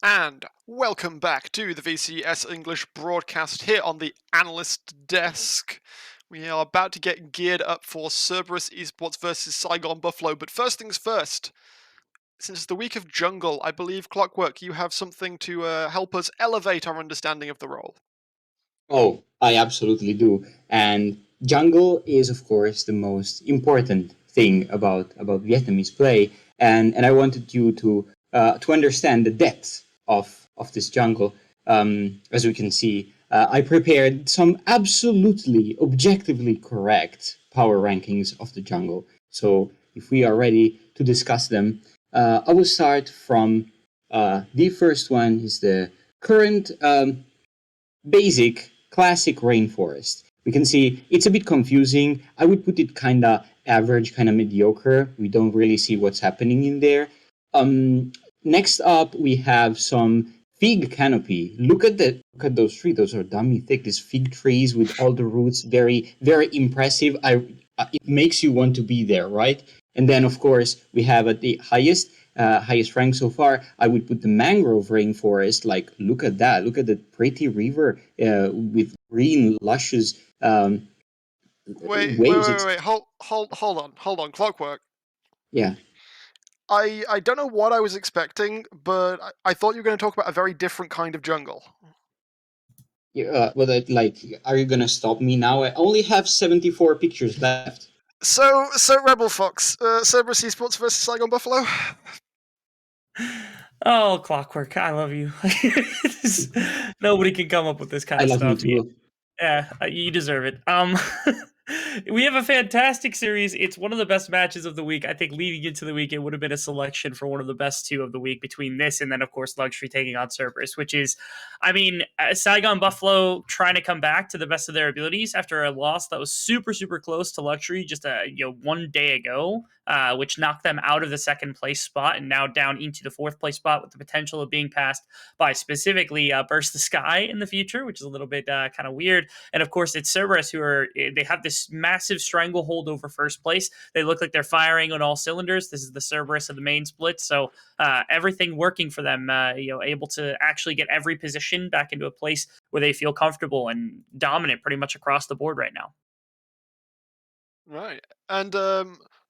And welcome back to the VCS English broadcast here on the analyst desk. We are about to get geared up for 𝘀𝗶𝗹𝗀𝗀 versus 𝘁𝗀𝗄𝗏𝗀𝗀, but first things first, since it's the week of Jungle, I believe, 𝘀🐝, you have something to help us elevate our understanding of the role. Oh, I absolutely do. And jungle is, of course, the most important thing about Vietnamese play. And I wanted you to understand the depth of this jungle. As we can see, I prepared some absolutely objectively correct power rankings of the jungle. So if we are ready to discuss them, I will start from the first one is the current basic classic rainforest. We can see it's a bit confusing. I would put it kind of average, kind of mediocre. We don't really see what's happening in there. Next up, we have some fig canopy. Look at those trees. Those are dummy thick. These fig trees with all the roots, very very impressive. It makes you want to be there, right? And then of course we have at the highest rank so far, I would put the mangrove rainforest. Like, look at that. Look at the pretty river with green, luscious Wait, wait, waves. wait, wait, wait. Hold on, 𝘁𝗀𝗀𝗀𝗀. Yeah. I don't know what I was expecting, but I thought you were going to talk about a very different kind of jungle. Are you gonna stop me now? I only have 74 pictures left. So Rebel Fox, 𝘀𝗶𝗹𝗀𝗀𝗀𝗀 versus 𝘁𝗀𝗄𝗏𝗀𝗀𝗀𝗀𝗀𝗀𝗀𝗀𝗀. Oh, Clockwork, I love you. Nobody can come up with this kind I of love you stuff. too. Yeah, you deserve it. We have a fantastic series. It's one of the best matches of the week. I think leading into the week, it would have been a selection for one of the best two of the week between this and then, of course, 𝘀𝗀cie taking on 𝘀𝗀𝗧, which is, I mean, 𝘁𝗀𝗄𝗏𝗀 trying to come back to the best of their abilities after a loss that was super, super close to 𝘀𝗀cie just 1 day ago, which knocked them out of the second place spot and now down into the fourth place spot with the potential of being passed by specifically 𝘀𝗀𝗧 the Sky in the future, which is a little bit kind of weird. And of course, it's 𝘀𝗀𝗧 they have this massive stranglehold over first place. They look like they're firing on all cylinders. This is the 𝘀𝗀𝗧 of the main split, so everything working for them. Able to actually get every position back into a place where they feel comfortable and dominant pretty much across the board right now. Right. And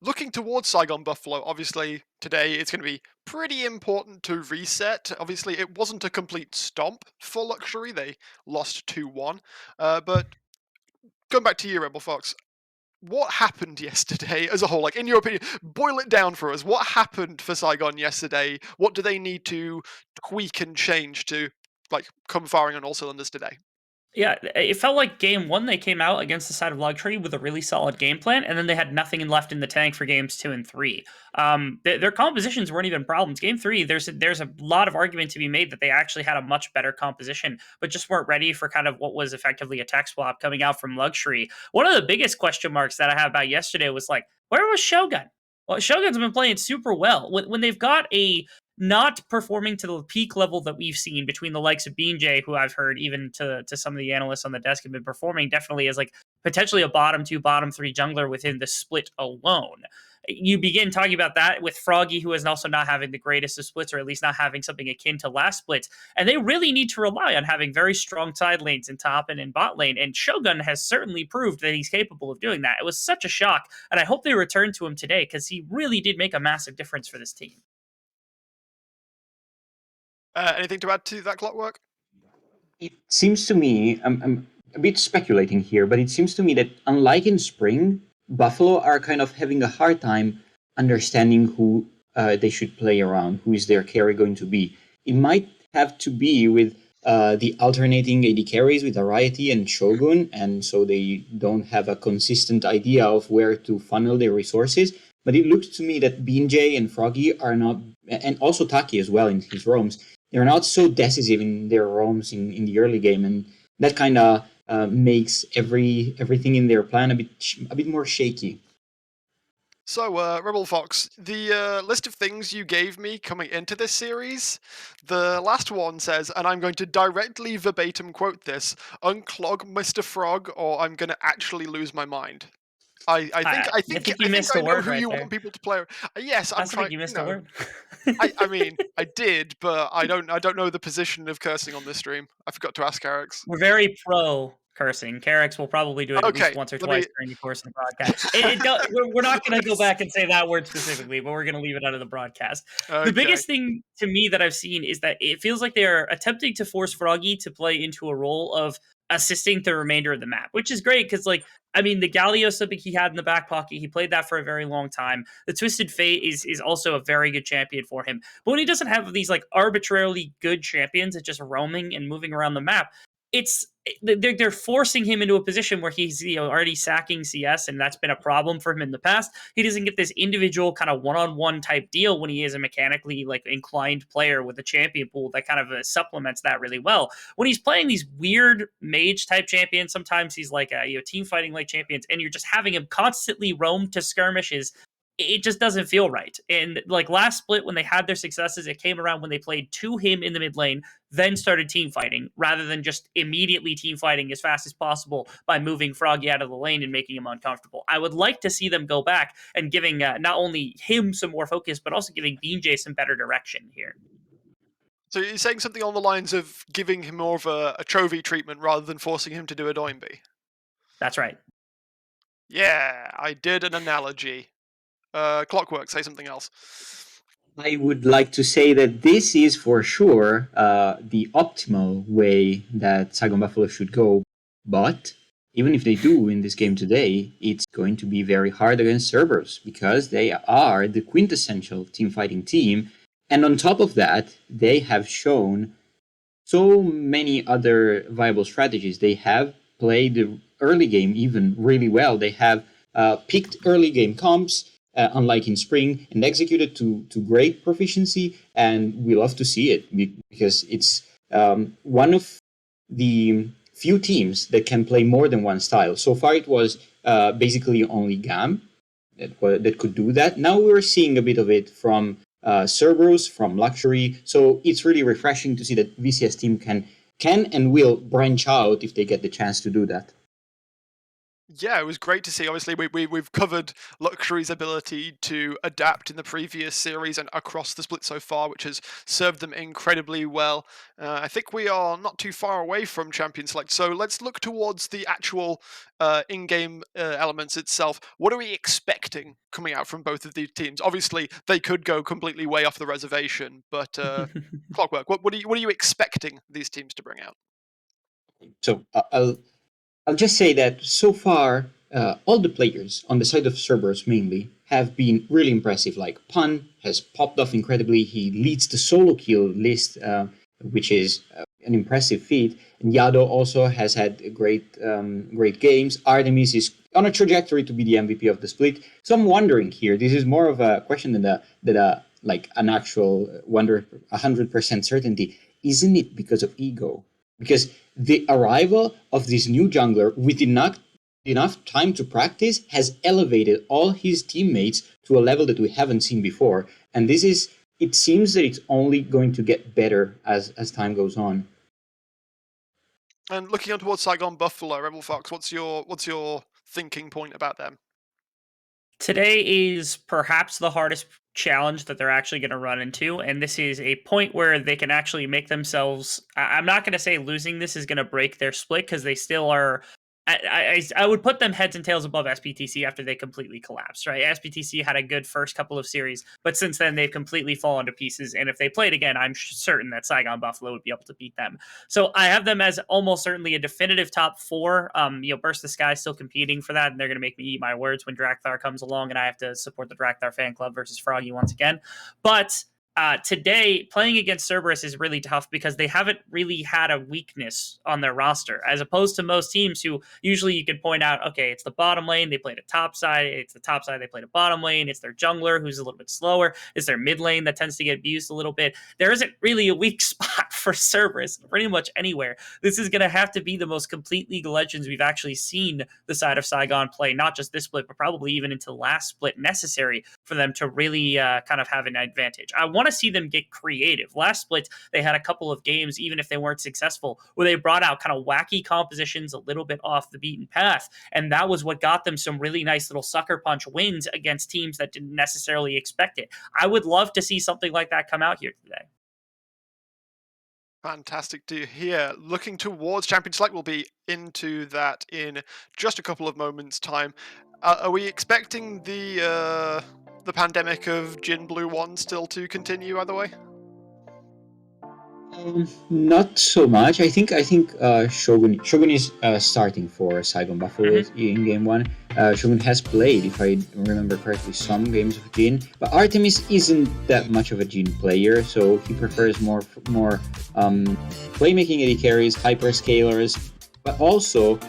looking towards 𝘁𝗀𝗄𝗏𝗀, obviously today it's going to be pretty important to reset. Obviously, it wasn't a complete stomp for 𝘀𝗀rie. They lost 2-1. But going back to you, Rebel Fox, what happened yesterday as a whole? Like, in your opinion, boil it down for us. What happened for Saigon yesterday? What do they need to tweak and change to, like, come firing on all cylinders today? Yeah, it felt like game one they came out against the side of 𝘀𝗀rie with a really solid game plan, and then they had nothing left in the tank for games 2 and 3. Their compositions weren't even problems. Game 3, there's a lot of argument to be made that they actually had a much better composition, but just weren't ready for kind of what was effectively a tech swap coming out from 𝘀𝗀rie. One of the biggest question marks that I have about yesterday was like, where was Shogun? Well, Shogun's been playing super well. When they've got a not performing to the peak level that we've seen between the likes of 𝘁𝗀𝗀, who I've heard even to some of the analysts on the desk have been performing definitely as like potentially a bottom 2, bottom 3 jungler within the split alone. You begin talking about that with 𝘀𝗀𝗀, who is also not having the greatest of splits, or at least not having something akin to last split. And they really need to rely on having very strong side lanes in top and in bot lane. And Shogun has certainly proved that he's capable of doing that. It was such a shock. And I hope they return to him today because he really did make a massive difference for this team. Anything to add to that clockwork? It seems to me, I'm a bit speculating here, but it seems to me that unlike in spring, Buffalo are kind of having a hard time understanding who they should play around, who is their carry going to be. It might have to be with the alternating AD carries with Variety and Shogun, and so they don't have a consistent idea of where to funnel their resources. But it looks to me that 𝘁𝗀𝗀𝗀 and 𝘀𝗀𝗀 are not, and also 𝘁𝗀𝗀𝗀 as well in his roams, they're not so decisive in their roams in the early game, and that kind of makes everything in their plan a bit more shaky. So, Rebel Fox, the list of things you gave me coming into this series, the last one says, and I'm going to directly verbatim quote this, unclog Mr. Frog or I'm going to actually lose my mind. I think think you missed I a know word who right you want there. people to play. Yes, I'm I think trying. you missed a No, word. I mean I did, but I don't know the position of cursing on this stream. I forgot to ask Eric's. We're very pro cursing. Carrick's will probably do it at least Okay, once or let twice me. during the course of the broadcast. We're not going to go back and say that word specifically, but we're going to leave it out of the broadcast. The Okay. biggest thing to me that I've seen is that it feels like they are attempting to force 𝘀𝗀𝗆 to play into a role of assisting the remainder of the map, which is great because, like, I mean, the 𝘀𝗀𝗆𝗃 he had in the back pocket, he played that for a very long time. The 𝘁𝗏𝗏𝗀𝗃 is also a very good champion for him. But when he doesn't have these like arbitrarily good champions that just roaming and moving around the map, it's they're forcing him into a position where he's already sacking CS, and that's been a problem for him in the past. He doesn't get this individual kind of one-on-one type deal when he is a mechanically like inclined player with a champion pool that kind of supplements that really well. When he's playing these weird mage type champions, sometimes he's like team fighting like champions, and you're just having him constantly roam to skirmishes. It just doesn't feel right. And like last split, when they had their successes, it came around when they played to him in the mid lane, then started team fighting, rather than just immediately team fighting as fast as possible by moving 𝘀𝗀𝗆 out of the lane and making him uncomfortable. I would like to see them go back and giving not only him some more focus, but also giving 𝘁𝗀𝗆 some better direction here. So you're saying something along the lines of giving him more of a 𝘁𝗃 treatment rather than forcing him to do a 𝘁𝗀𝗆𝗃. That's right. Yeah, I did an analogy. 𝘀𝗀𝗆𝗃, say something else. I would like to say that this is for sure the optimal way that 𝘁𝗏𝗶𝗹𝘀 should go. But even if they do in this game today, it's going to be very hard against Cerberus because they are the quintessential team fighting team. And on top of that, they have shown so many other viable strategies. They have played the early game even really well. They have picked early game comps, unlike in spring, and executed to great proficiency. And we love to see it because it's one of the few teams that can play more than one style. So far, it was basically only 𝗀 that could do that. Now we're seeing a bit of it from Cerberus, from 𝘀𝑀. So it's really refreshing to see that VCS team can and will branch out if they get the chance to do that. Yeah, it was great to see. Obviously, we've covered 𝘀𝑀's ability to adapt in the previous series and across the split so far, which has served them incredibly well. I think we are not too far away from Champion Select, so let's look towards the actual in-game elements itself. What are we expecting coming out from both of these teams? Obviously, they could go completely way off the reservation, but 𝘀𝗀𝗆𝗃, what are you expecting these teams to bring out? So I'll just say that so far, all the players on the side of Cerberus mainly have been really impressive. Like 𝘁𝗀 has popped off incredibly. He leads the solo kill list, which is an impressive feat. And 𝘀𝗀𝗆 also has had great games. 𝘁𝑒𝚗𝑒𝚗 is on a trajectory to be the MVP of the split. So I'm wondering here. This is more of a question than like an actual 100% certainty. Isn't it because of ego? Because the arrival of this new jungler with enough time to practice has elevated all his teammates to a level that we haven't seen before. And it seems that it's only going to get better as time goes on. And looking on towards 𝘁𝗏𝗵𝗹𝗀, Rebel Fox, what's your thinking point about them? Today is perhaps the hardest challenge that they're actually going to run into, and this is a point where they can actually make themselves. I'm not going to say losing this is going to break their split because they still are. I would put them heads and tails above SBTC after they completely collapsed, right? SBTC had a good first couple of series, but since then they've completely fallen to pieces. And if they played again, I'm certain that 𝘁𝗏𝗵𝗹𝗀 would be able to beat them. So I have them as almost certainly a definitive top 4. 𝘀𝗀𝗆𝗃 is still competing for that, and they're going to make me eat my words when 𝘀𝗏𝗃 comes along, and I have to support the 𝘀𝗏𝗃 fan club versus 𝘀𝗀𝗆 once again. But today, playing against Cerberus is really tough because they haven't really had a weakness on their roster, as opposed to most teams who usually you could point out, okay, it's the bottom lane, they played a top side, it's the top side, they played a bottom lane, it's their jungler who's a little bit slower, it's their mid lane that tends to get abused a little bit. There isn't really a weak spot for Cerberus pretty much anywhere. This is going to have to be the most complete League of Legends we've actually seen the side of Saigon play, not just this split, but probably even into the last split, necessary for them to really kind of have an advantage. I want to see them get creative. Last split, they had a couple of games, even if they weren't successful, where they brought out kind of wacky compositions a little bit off the beaten path, and that was what got them some really nice little sucker punch wins against teams that didn't necessarily expect it. I would love to see something like that come out here today. Fantastic to hear. Looking towards Champions Select, we'll be into that in just a couple of moments' time. Are we expecting the pandemic of Jin Blue One still to continue either way? Not so much. I think Shogun is starting for Saigon Buffalo in game one. Shogun has played, if I remember correctly, some games of Jin, but Artemis isn't that much of a Jin player, so he prefers more playmaking AD carries, hyperscalers, but also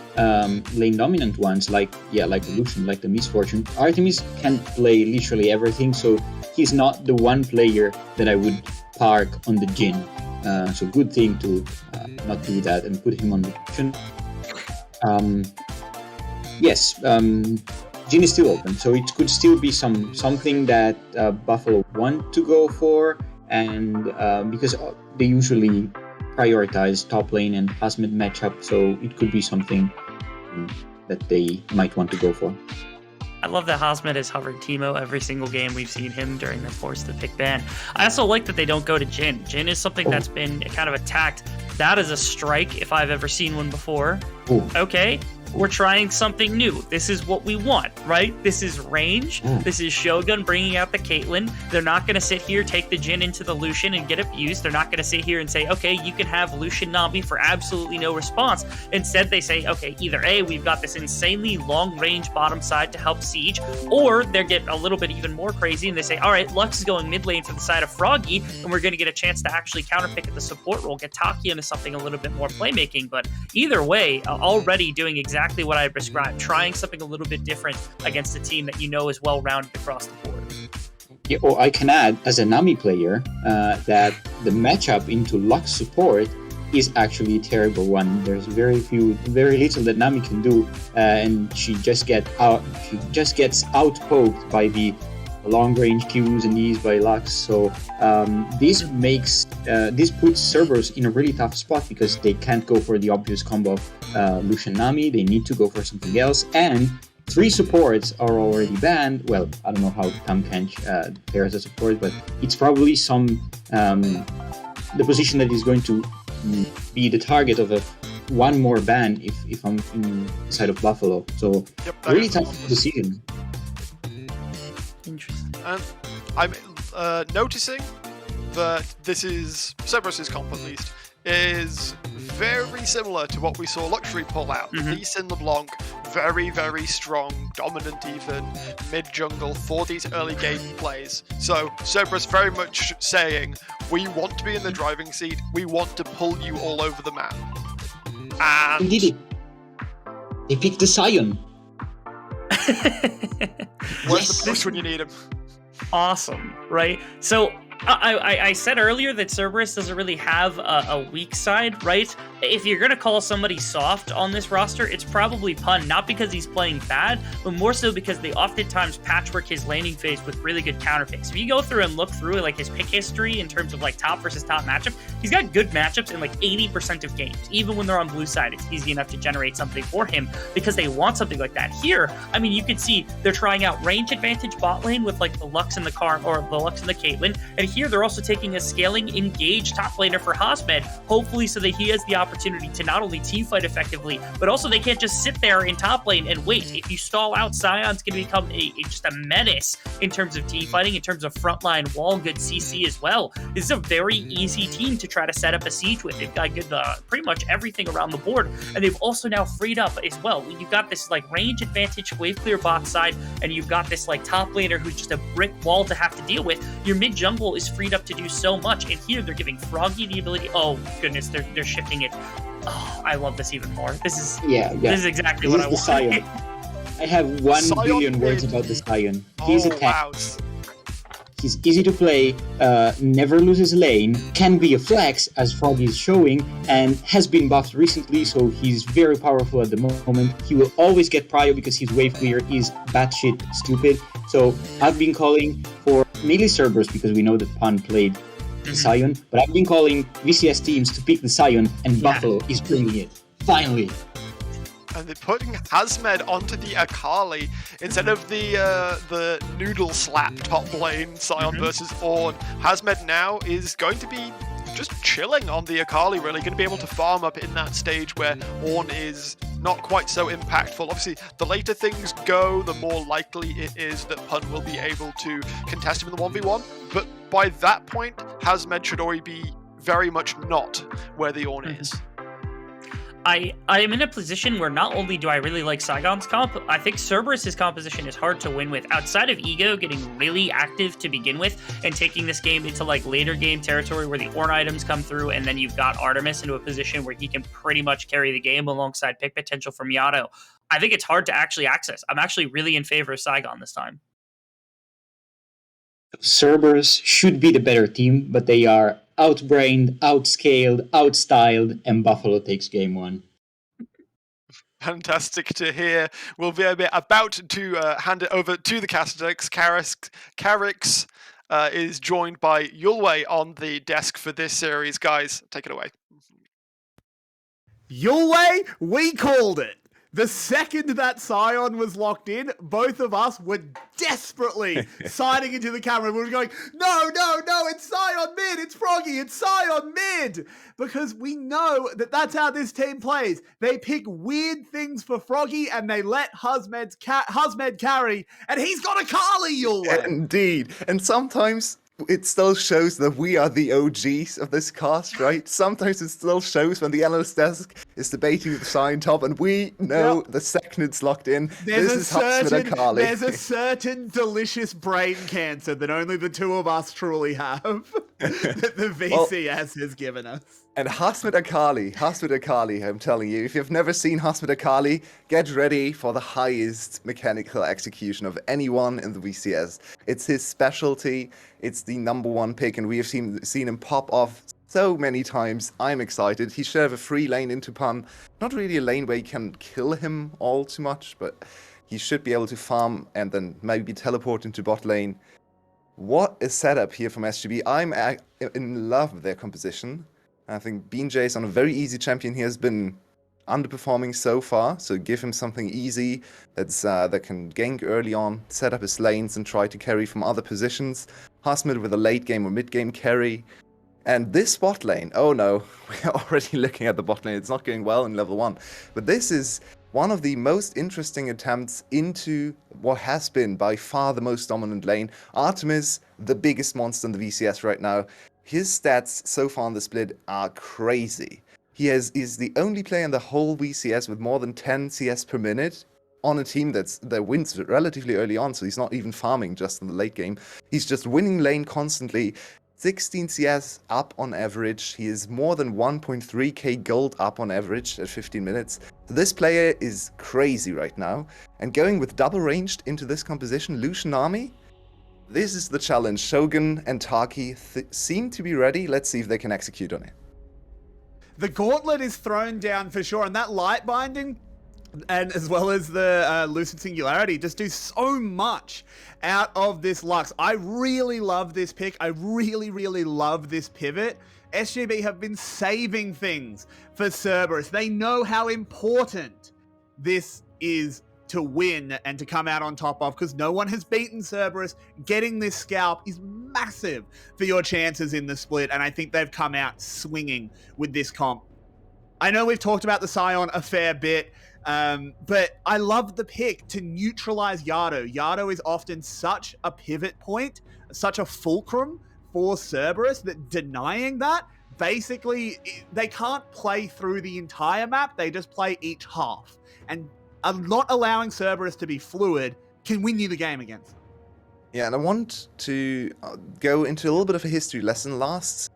lane dominant ones like Lucian, like the Misfortune. Artemis can play literally everything, so he's not the one player that I would park on the Jin. So good thing to not do that and put him on the option. Yes, Jin is still open, so it could still be something that Buffalo want to go for, and because they usually prioritize top lane and Hazmat matchup, so it could be something that they might want to go for. I love that Hazmat has hovered Teemo every single game we've seen him during the Force the Pick ban. I also like that they don't go to Jin. Jin is something that's been kind of attacked. That is a strike if I've ever seen one before. Ooh. Okay, we're trying something new. This is what we want, right? This is range. This is Shogun bringing out the Caitlyn. They're not going to sit here, take the Jin into the Lucian and get abused. They're not going to sit here and say, okay, you can have Lucian Nabi for absolutely no response. Instead, they say, okay, either A, we've got this insanely long range bottom side to help siege, or they get a little bit even more crazy and they say, all right, Lux is going mid lane for the side of Froggy, and we're going to get a chance to actually counterpick at the support role, get Taki into something a little bit more playmaking. But either way, already doing exactly what I prescribed, trying something a little bit different against a team that you know is well-rounded across the board. Yeah, or I can add, as a Nami player, that the matchup into Lux support is actually a terrible one. There's very little that Nami can do, and she just gets out-poked by the long-range Qs and E's by Lux. So this puts Cerberus in a really tough spot because they can't go for the obvious combo of Lucian Nami. They need to go for something else, and 3 supports are already banned. Well, I don't know how 𝘀𝗀𝗀𝗀 pairs a support, but it's probably the position that is going to be the target of one more ban if I'm inside of Buffalo. So really tough decision. Interesting. And I'm noticing that Cerberus's comp at least is very similar to what we saw 𝘀𝑠hi𝗰𝗶𝗹𝗀 pull out. 𝘁𝗀 LeBlanc, very, very strong, dominant even, mid-jungle for these early game plays. So Cerberus very much saying, we want to be in the driving seat, we want to pull you all over the map. And Indeed. They picked the Sion. Where's the push when you need him? Awesome, right? So I said earlier that Cerberus doesn't really have a weak side, right? If you're going to call somebody soft on this roster, it's probably Pun, not because he's playing bad, but more so because they oftentimes patchwork his laning phase with really good counter picks. If you go through and look through like his pick history in terms of like top versus top matchup, he's got good matchups in like 80% of games. Even when they're on blue side, it's easy enough to generate something for him because they want something like that. Here, I mean, you can see they're trying out range advantage bot lane with like the Lux and the Lux and the Caitlyn, and here they're also taking a scaling engage top laner for Hazmat, hopefully so that he has the opportunity to not only team fight effectively, but also they can't just sit there in top lane and wait. If you stall out, Sion's going to become just a menace in terms of team fighting, in terms of frontline wall, good CC as well. This is a very easy team to try to set up a siege with. They've got good, pretty much everything around the board, and they've also now freed up as well. You've got this like range advantage wave clear bot side, and you've got this like top laner who's just a brick wall to have to deal with. Your mid jungle is freed up to do so much, and here they're giving Froggy the ability. Oh goodness, they're shifting it. Oh, I love this even more. This is This is exactly what I want. I have 1 billion words about the Sion. He's He's easy to play, never loses lane, can be a flex, as 𝘀𝗀𝗺 is showing, and has been buffed recently, so he's very powerful at the moment. He will always get prio because his wave clear is batshit stupid. So I've been calling for mainly Cerberus because we know that Pan played the Sion, but I've been calling VCS teams to pick the Sion, and Buffalo is bringing it. Finally. And they're putting 𝘁𝗃 onto the 𝘁𝗃 instead of the noodle slap top lane Sion versus 𝘁𝗀. 𝘁𝗃 now is going to be just chilling on the 𝘁𝗃, really, going to be able to farm up in that stage where 𝘁𝗀 is not quite so impactful. Obviously, the later things go, the more likely it is that Pun will be able to contest him in the 1v1, but by that point, 𝘁𝗃 should already be very much not where the 𝘁𝗀 is. I am in a position where not only do I really like Saigon's comp, I think Cerberus's composition is hard to win with. Outside of Ego getting really active to begin with and taking this game into like later game territory where the Ornn items come through, and then you've got Artemis into a position where he can pretty much carry the game alongside pick potential from Yato. I think it's hard to actually access. I'm actually really in favor of Saigon this time. Cerberus should be the better team, but they are outbrained, outscaled, outstyled, and Buffalo takes game 1. Fantastic to hear. We'll be about to hand it over to the Casterdex. 𝘀𝗰𝗶𝗹𝗀 is joined by 𝘀𝗀𝗋 on the desk for this series. Guys, take it away. 𝘀𝗀𝗋, we called it. The second that Sion was locked in, both of us were desperately signing into the camera. We were going, no, it's Sion mid, it's 𝘀𝗀𝗺, it's Sion mid. Because we know that that's how this team plays. They pick weird things for 𝘀𝗀𝗺 and they let 𝘁𝗃 carry, and he's got a 𝘁𝗃, 𝘀𝗀𝗋. Indeed. And sometimes it still shows that we are the OGs of this cast, right? Sometimes it still shows when the analyst desk is debating the Sion top, and we know the second it's locked in, this is 𝘁𝗃 𝘁𝗃. There's a certain delicious brain cancer that only the two of us truly have that the VCS has given us. And 𝘁𝗃, I'm telling you, if you've never seen 𝘁𝗃, get ready for the highest mechanical execution of anyone in the VCS. It's his specialty, it's the #1 pick, and we have seen him pop off so many times. I'm excited. He should have a free lane into Pan. Not really a lane where you can kill him all too much, but he should be able to farm and then maybe teleport into bot lane. What a setup here from SGB. I'm in love with their composition. I think 𝘁𝗀𝗋 is on a very easy champion. He has been underperforming so far, so give him something easy that can gank early on, set up his lanes, and try to carry from other positions. 𝘁𝗃 with a late game or mid game carry. And this bot lane, oh no, we're already looking at the bot lane. It's not going well in level 1. But this is one of the most interesting attempts into what has been by far the most dominant lane. Artemis, the biggest monster in the VCS right now. His stats so far in the split are crazy. He is the only player in the whole VCS with more than 10 CS per minute on a team that wins relatively early on, so he's not even farming just in the late game. He's just winning lane constantly. 16 CS up on average. He is more than 1.3k gold up on average at 15 minutes. So this player is crazy right now. And going with double ranged into this composition, Lucian army, this is the challenge. Shogun and 𝘁𝗃 seem to be ready. Let's see if they can execute on it. The gauntlet is thrown down for sure, and that light binding, and as well as the lucid singularity, just do so much out of this Lux. I really love this pick. I really love this pivot. SGB have been saving things for Cerberus. They know how important this is to win and to come out on top of, because no one has beaten Cerberus. Getting this scalp is massive for your chances in the split, and I think they've come out swinging with this comp. I know we've talked about the Sion a fair bit, but I love the pick to neutralize Yato. Yato is often such a pivot point, such a fulcrum for Cerberus, that denying that, basically, they can't play through the entire map, they just play each half. And not allowing Cerberus to be fluid can win you the game against them. Yeah, and I want to go into a little bit of a history lesson. Last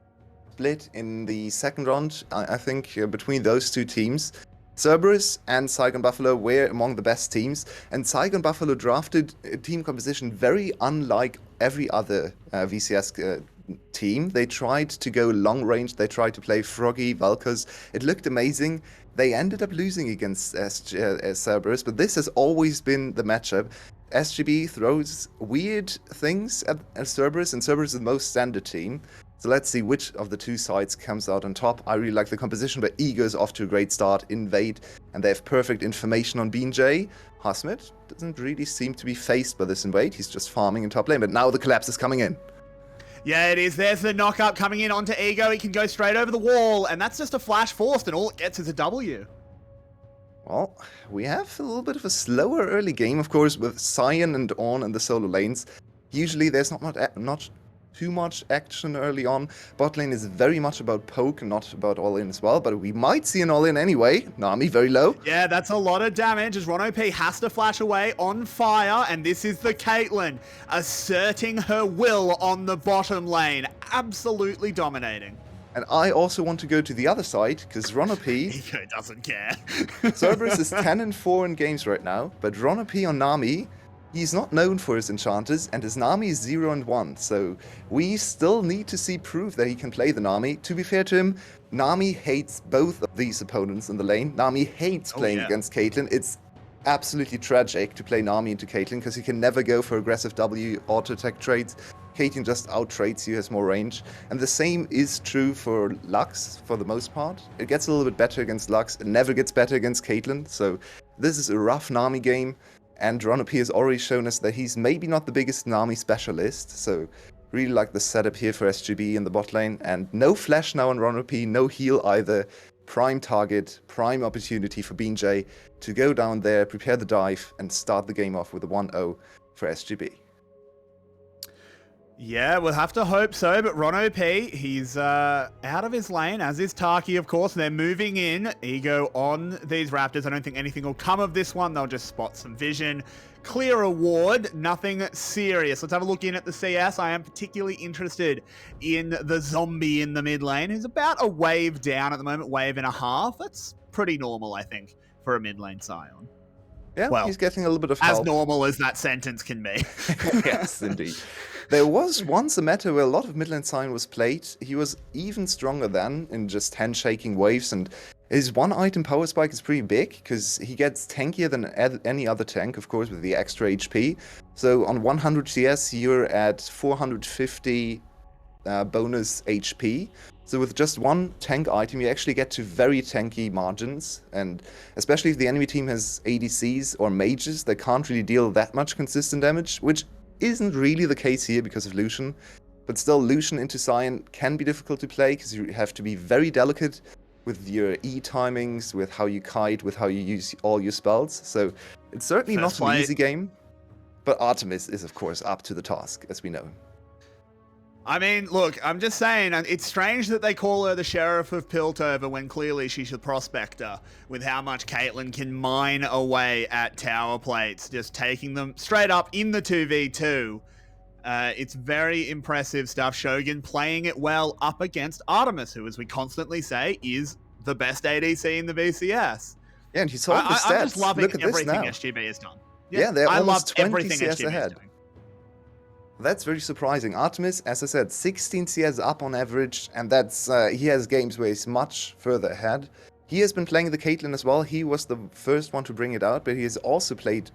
split in the second round, I think, between those two teams, Cerberus and 𝘁𝗁𝗵𝗶𝗹𝗀 were among the best teams, and 𝘁𝗁𝗵𝗵𝗀 drafted a team composition very unlike every other VCS team. They tried to go long range, they tried to play froggy Valkos. It looked amazing. They ended up losing against Cerberus, but this has always been the matchup. SGB throws weird things at Cerberus, and Cerberus is the most standard team. So let's see which of the two sides comes out on top. I really like the composition, but 𝘁𝗀 is off to a great start. Invade, and they have perfect information on 𝘁𝗀. 𝘁𝗏 doesn't really seem to be faced by this invade. He's just farming in top lane, but now the collapse is coming in. Yeah, it is. There's the knock-up coming in onto 𝘁𝗀. He can go straight over the wall, and that's just a flash forced, and all it gets is a W. Well, we have a little bit of a slower early game, of course, with Sion and Ornn in the solo lanes. Usually there's not too much action early on. Bot lane is very much about poke and not about all-in as well, but we might see an all-in anyway. Nami very low. Yeah, that's a lot of damage as 𝘁𝗀 has to flash away on fire, and this is the Caitlyn asserting her will on the bottom lane. Absolutely dominating. And I also want to go to the other side, because 𝘁𝗀... 𝘁𝗀 doesn't care. Cerberus is 10-4 in games right now, but 𝘁𝗀 on Nami, he's not known for his enchanters, and his Nami is 0-1, so we still need to see proof that he can play the Nami. To be fair to him, Nami hates both of these opponents in the lane. Nami hates playing against Caitlyn. It's absolutely tragic to play Nami into Caitlyn, because he can never go for aggressive W auto-attack trades. Caitlyn just out-trades you, has more range. And the same is true for 𝘀𝗀xe, for the most part. It gets a little bit better against 𝘀𝗀xe. It never gets better against Caitlyn, so this is a rough Nami game. And 𝘁𝗀 has already shown us that he's maybe not the biggest Nami specialist, so really like the setup here for SGB in the bot lane. And no flash now on 𝘁𝗀, no heal either. Prime target, prime opportunity for 𝘁𝗀 to go down there, prepare the dive, and start the game off with a 1-0 for SGB. Yeah, we'll have to hope so, but 𝘁𝗀, he's out of his lane, as is 𝘁𝗀, of course. They're moving in. 𝘁𝗀 on these Raptors. I don't think anything will come of this one. They'll just spot some vision. Clear a ward, nothing serious. Let's have a look in at the CS. I am particularly interested in the zombie in the mid lane, who's about a wave down at the moment, wave and a half. That's pretty normal, I think, for a mid lane Sion. Yeah, Well, he's getting a little bit of help. As normal as that sentence can be. Yes, indeed. There was once a meta where a lot of mid lane Sion was played. He was even stronger then in just handshaking waves, and his one item power spike is pretty big because he gets tankier than any other tank, of course, with the extra HP. So on 100 CS, you're at 450 bonus HP. So with just one tank item, you actually get to very tanky margins, and especially if the enemy team has ADCs or mages, they can't really deal that much consistent damage, which isn't really the case here because of Lucian. But still, Lucian into Sion can be difficult to play because you have to be very delicate with your E timings, with how you kite, with how you use all your spells. So it's certainly not an easy game, but Artemis is of course up to the task, as we know. I mean, look, I'm just saying, it's strange that they call her the Sheriff of Piltover when clearly she's a prospector, with how much Caitlyn can mine away at tower plates, just taking them straight up in the 2v2. It's very impressive stuff. Shogun playing it well up against Artemis, who, as we constantly say, is the best ADC in the VCS. Yeah, and you saw the stats. I'm just loving Look at everything this now. SGB has done. Yeah, they're almost 20 everything CS SGB ahead. is doing. That's very surprising. Artemis, as I said, 16 CS up on average, and that's he has games where he's much further ahead. He has been playing the Caitlyn as well. He was the first one to bring it out, but he has also played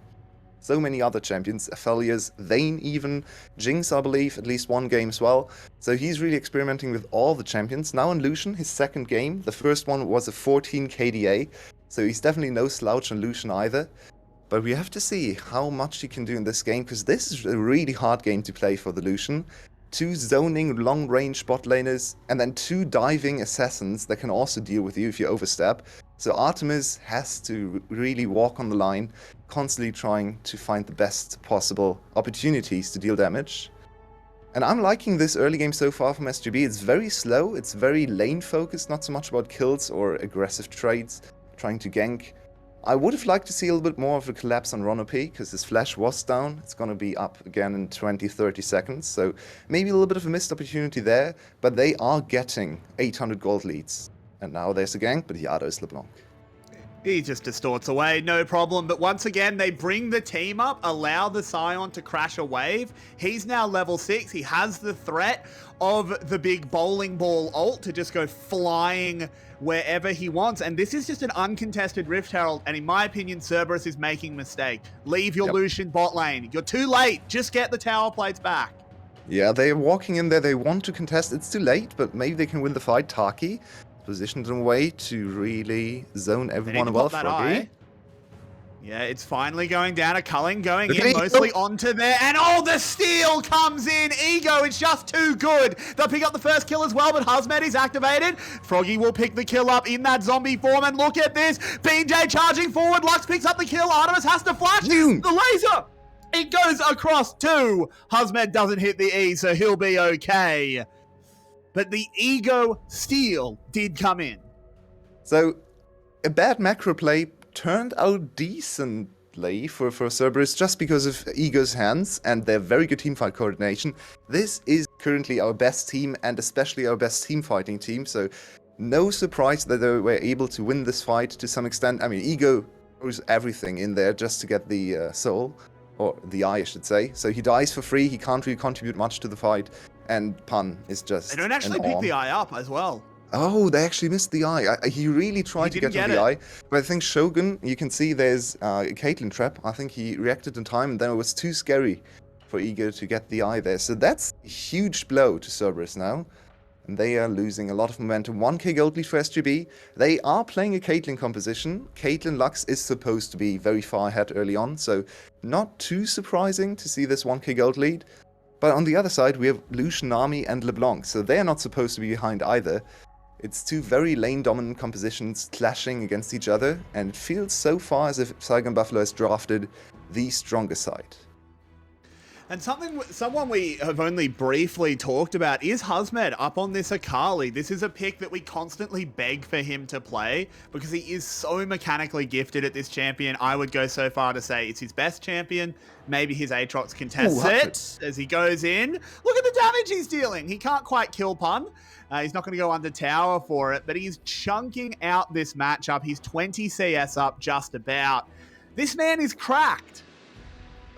so many other champions, Aphelios, Vayne even, 𝘁𝗀xe, I believe, at least one game as well. So he's really experimenting with all the champions. Now in Lucian, his second game, the first one was a 14 KDA, so he's definitely no slouch on Lucian either. But we have to see how much he can do in this game, because this is a really hard game to play for the Lucian. 2 zoning long-range bot laners, and then 2 diving assassins that can also deal with you if you overstep. So Artemis has to really walk on the line, constantly trying to find the best possible opportunities to deal damage. And I'm liking this early game so far from SGB. It's very slow, it's very lane-focused, not so much about kills or aggressive trades, trying to gank. I would have liked to see a little bit more of a collapse on 𝘁𝗀, because his flash was down. It's going to be up again in 20-30 seconds, so maybe a little bit of a missed opportunity there, but they are getting 800 gold leads. And now there's a gank, but Yado is LeBlanc. He just distorts away, no problem. But once again, they bring the team up, allow the Scion to crash a wave. He's now level 6. He has the threat of the big bowling ball ult to just go flying wherever he wants. And this is just an uncontested Rift Herald. And in my opinion, 𝘀𝗏 is making a mistake. Leave your Lucian bot lane. You're too late. Just get the tower plates back. Yeah, they're walking in there. They want to contest. It's too late, but maybe they can win the fight. 𝘁𝗏 positioned in a way to really zone everyone well. 𝘀𝗏. Yeah, it's finally going down. 𝘁𝗏 going in mostly onto there. And oh, the steal comes in. 𝘀𝗀, it's just too good. They'll pick up the first kill as well, but 𝘁𝗏 is activated. 𝘀𝗏 will pick the kill up in that zombie form. And look at this. 𝘁𝗏 charging forward. 𝘀𝗏 picks up the kill. 𝘁𝗏 has to flash the laser. It goes across two. 𝘁𝗏 doesn't hit the E, so he'll be okay. But the 𝘀𝗀 steal did come in. So, a bad macro play turned out decently for 𝘀𝗏 just because of 𝘀𝗀's hands and their very good teamfight coordination. This is currently our best team and especially our best teamfighting team, so no surprise that they were able to win this fight to some extent. I mean, 𝘀𝗀 throws everything in there just to get the soul, or the eye, I should say. So he dies for free, he can't really contribute much to the fight, and 𝘁𝗏 is just They don't actually pick the eye up as well. Oh, they actually missed the eye. He really tried to get to the eye. But I think Shogun, you can see there's a Caitlyn trap. I think he reacted in time, and then it was too scary for 𝘀𝗀 to get the eye there. So that's a huge blow to 𝘀𝗏 now. And they are losing a lot of momentum. 1k gold lead for SGB. They are playing a Caitlyn composition. Caitlyn 𝘀𝗏 is supposed to be very far ahead early on, so not too surprising to see this 1k gold lead. But on the other side, we have Lucian, 𝘁𝗏, and LeBlanc, so they are not supposed to be behind either. It's two very lane-dominant compositions clashing against each other, and it feels so far as if 𝘁𝗏𝗵𝗶 has drafted the stronger side. And someone we have only briefly talked about is 𝘁𝗏 up on this 𝘁𝗏. This is a pick that we constantly beg for him to play because he is so mechanically gifted at this champion. I would go so far to say it's his best champion. Maybe his Aatrox contests it as he goes in. Look at the damage he's dealing. He can't quite kill 𝘁𝗏. He's not going to go under tower for it, but he's chunking out this matchup. He's 20 CS up just about. This man is cracked.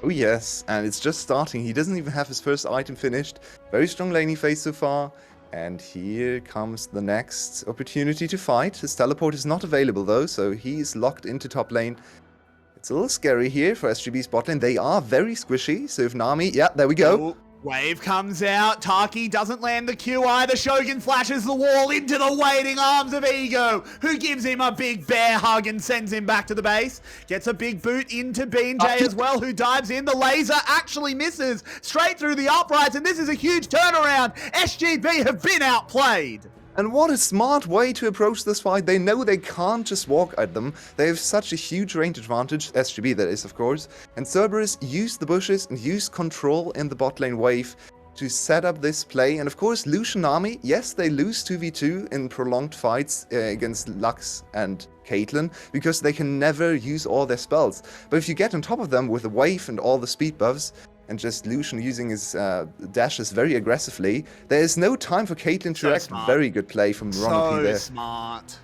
Oh yes, and it's just starting. He doesn't even have his first item finished. Very strong laning phase so far. And here comes the next opportunity to fight. His teleport is not available though, so he's locked into top lane. It's a little scary here for SGB's bot lane. They are very squishy, so if 𝘁𝗏... Yeah, there we go. Ooh. Wave comes out. 𝘁𝗏 doesn't land the Q either. Shogun flashes the wall into the waiting arms of 𝘀𝗀, who gives him a big bear hug and sends him back to the base. Gets a big boot into 𝘁𝗏 as well, who dives in. The laser actually misses straight through the uprights, and this is a huge turnaround. SGB have been outplayed. And what a smart way to approach this fight. They know they can't just walk at them. They have such a huge range advantage, SGB that is, of course. And 𝘀𝗏 used the bushes and used control in the bot lane wave to set up this play. And of course, Lucian 𝘁𝗏, yes, they lose 2v2 in prolonged fights against 𝘀𝗏 and Caitlyn because they can never use all their spells. But if you get on top of them with the wave and all the speed buffs, and just Lucian using his dashes very aggressively, there is no time for Caitlyn to react. Very good play from Ronald there. So smart.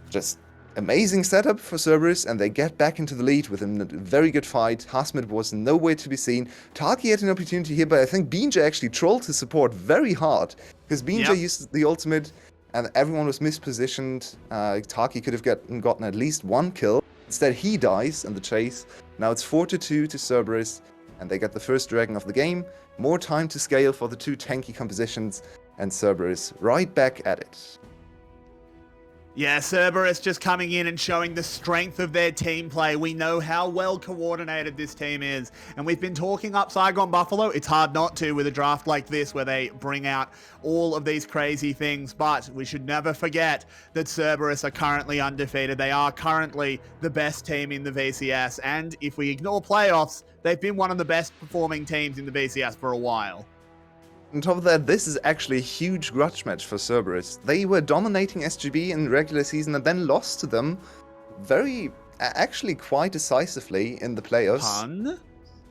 Just amazing setup for 𝘀𝗏, and they get back into the lead with a very good fight. 𝘁𝗏 was nowhere to be seen. 𝘁𝗏 had an opportunity here, but I think 𝘁𝗏 actually trolled his support very hard, because 𝘁𝗏 used the ultimate, and everyone was mispositioned. 𝘁𝗏 could have gotten at least one kill. Instead, he dies in the chase. Now it's 4-2 to 𝘀𝗏. And they get the first dragon of the game. More time to scale for the two tanky compositions. And 𝘀𝗏 right back at it. Yeah, 𝘀𝗏 just coming in and showing the strength of their team play. We know how well coordinated this team is. And we've been talking up 𝘁𝗏𝗵𝗶𝗹. It's hard not to with a draft like this where they bring out all of these crazy things. But we should never forget that 𝘀𝗏 are currently undefeated. They are currently the best team in the VCS. And if we ignore playoffs, they've been one of the best performing teams in the VCS for a while. On top of that, this is actually a huge grudge match for 𝘀𝗏. They were dominating SGB in the regular season and then lost to them actually quite decisively in the playoffs.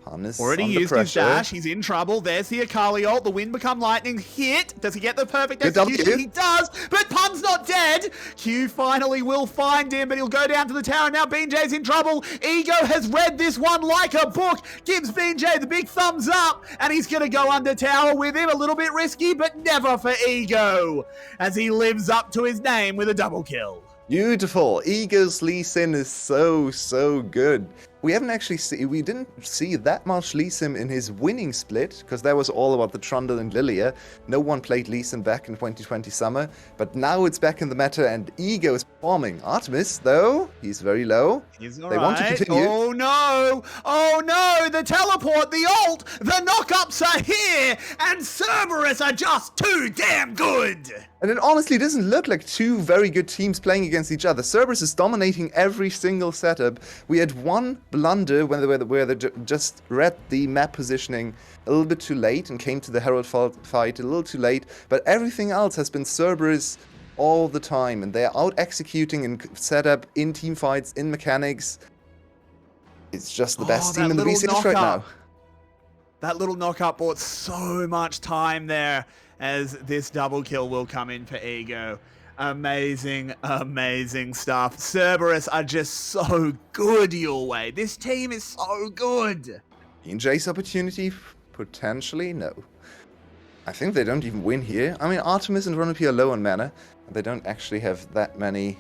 Hannes Already under used pressure. his dash. He's in trouble. There's the 𝘀𝗃𝗃 ult. The wind become lightning. Hit. Does he get the perfect Good execution? W. He does. But Pun's not dead. Q finally will find him, but he'll go down to the tower. Now 𝘁𝗀's in trouble. 𝘂𝗀 has read this one like a book. Gives 𝘁𝗀 the big thumbs up. And he's going to go under tower with him. A little bit risky, but never for 𝘂𝗀. As he lives up to his name with a double kill. Beautiful. 𝘂𝗀's Lee Sin is so good. We didn't see that much Lee Sin in his winning split, because that was all about the Trundle and Lilia. No one played Lee Sin back in 2020 summer, but now it's back in the meta and 𝘂𝗀 is performing. Artemis, though, he's very low. He's They want to alright. continue. Oh no! Oh no! The teleport, the ult, the knockups are here, and 𝘀𝗏 are just too damn good! And it honestly doesn't look like two very good teams playing against each other. 𝘀𝗏 is dominating every single setup. We had one blunder where they just read the map positioning a little bit too late and came to the Herald fight a little too late. But everything else has been 𝘀𝗏's all the time. And they're out executing in setup, in team fights, in mechanics. It's just the best team in the VCS right now. That little knockup bought so much time there as this double kill will come in for 𝘂𝗀. Amazing, amazing stuff. 𝘀𝗏 are just so good your way. This team is so good. 𝘁𝗀's opportunity? Potentially, no. I think they don't even win here. I mean, Artemis and 𝘀𝗀 are low on mana. They don't actually have that many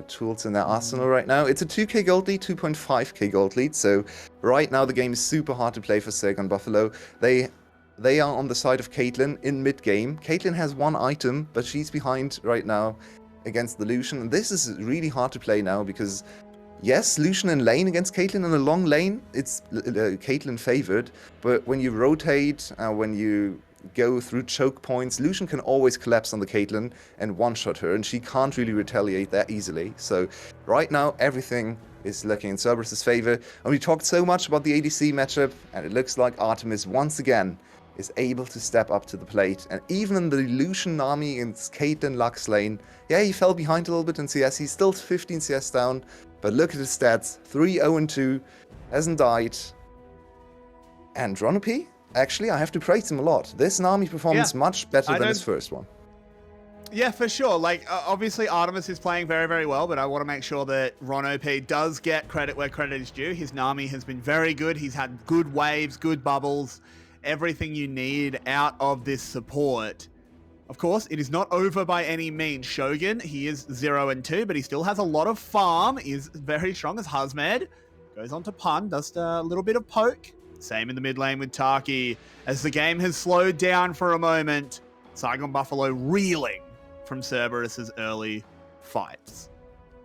tools in their arsenal right now. It's a 2k gold lead, 2.5k gold lead, so right now the game is super hard to play for 𝘀𝗏𝗏𝗀. They are on the side of Caitlyn in mid-game. Caitlyn has one item, but she's behind right now against the Lucian. And this is really hard to play now because, yes, Lucian in lane against Caitlyn. In a long lane, it's Caitlyn favored. But when you rotate, when you go through choke points, Lucian can always collapse on the Caitlyn and one-shot her. And she can't really retaliate that easily. So right now, everything is looking in 𝘀𝗏's favor. And we talked so much about the ADC matchup, and it looks like Artemis once again is able to step up to the plate. And even in the Lucian Nami against Caitlyn Lux lane, yeah, he fell behind a little bit in CS. He's still 15 CS down, but look at his stats. 3-0-2, hasn't died. And 𝘀𝗏, actually, I have to praise him a lot. This Nami performance much better than his first one. Yeah, for sure. Like, obviously, Artemis is playing very, very well, but I want to make sure that 𝘀𝗏 does get credit where credit is due. His Nami has been very good. He's had good waves, good bubbles, everything you need out of this support. Of course, it is not over by any means. Shogun, he is 0-2, but he still has a lot of farm. He is very strong as 𝘁𝗏. Goes on to Pun, does a little bit of poke. Same in the mid lane with 𝘁𝗏. As the game has slowed down for a moment, 𝘁𝗏𝗶𝗹𝗀 reeling from 𝘀𝗏's early fights.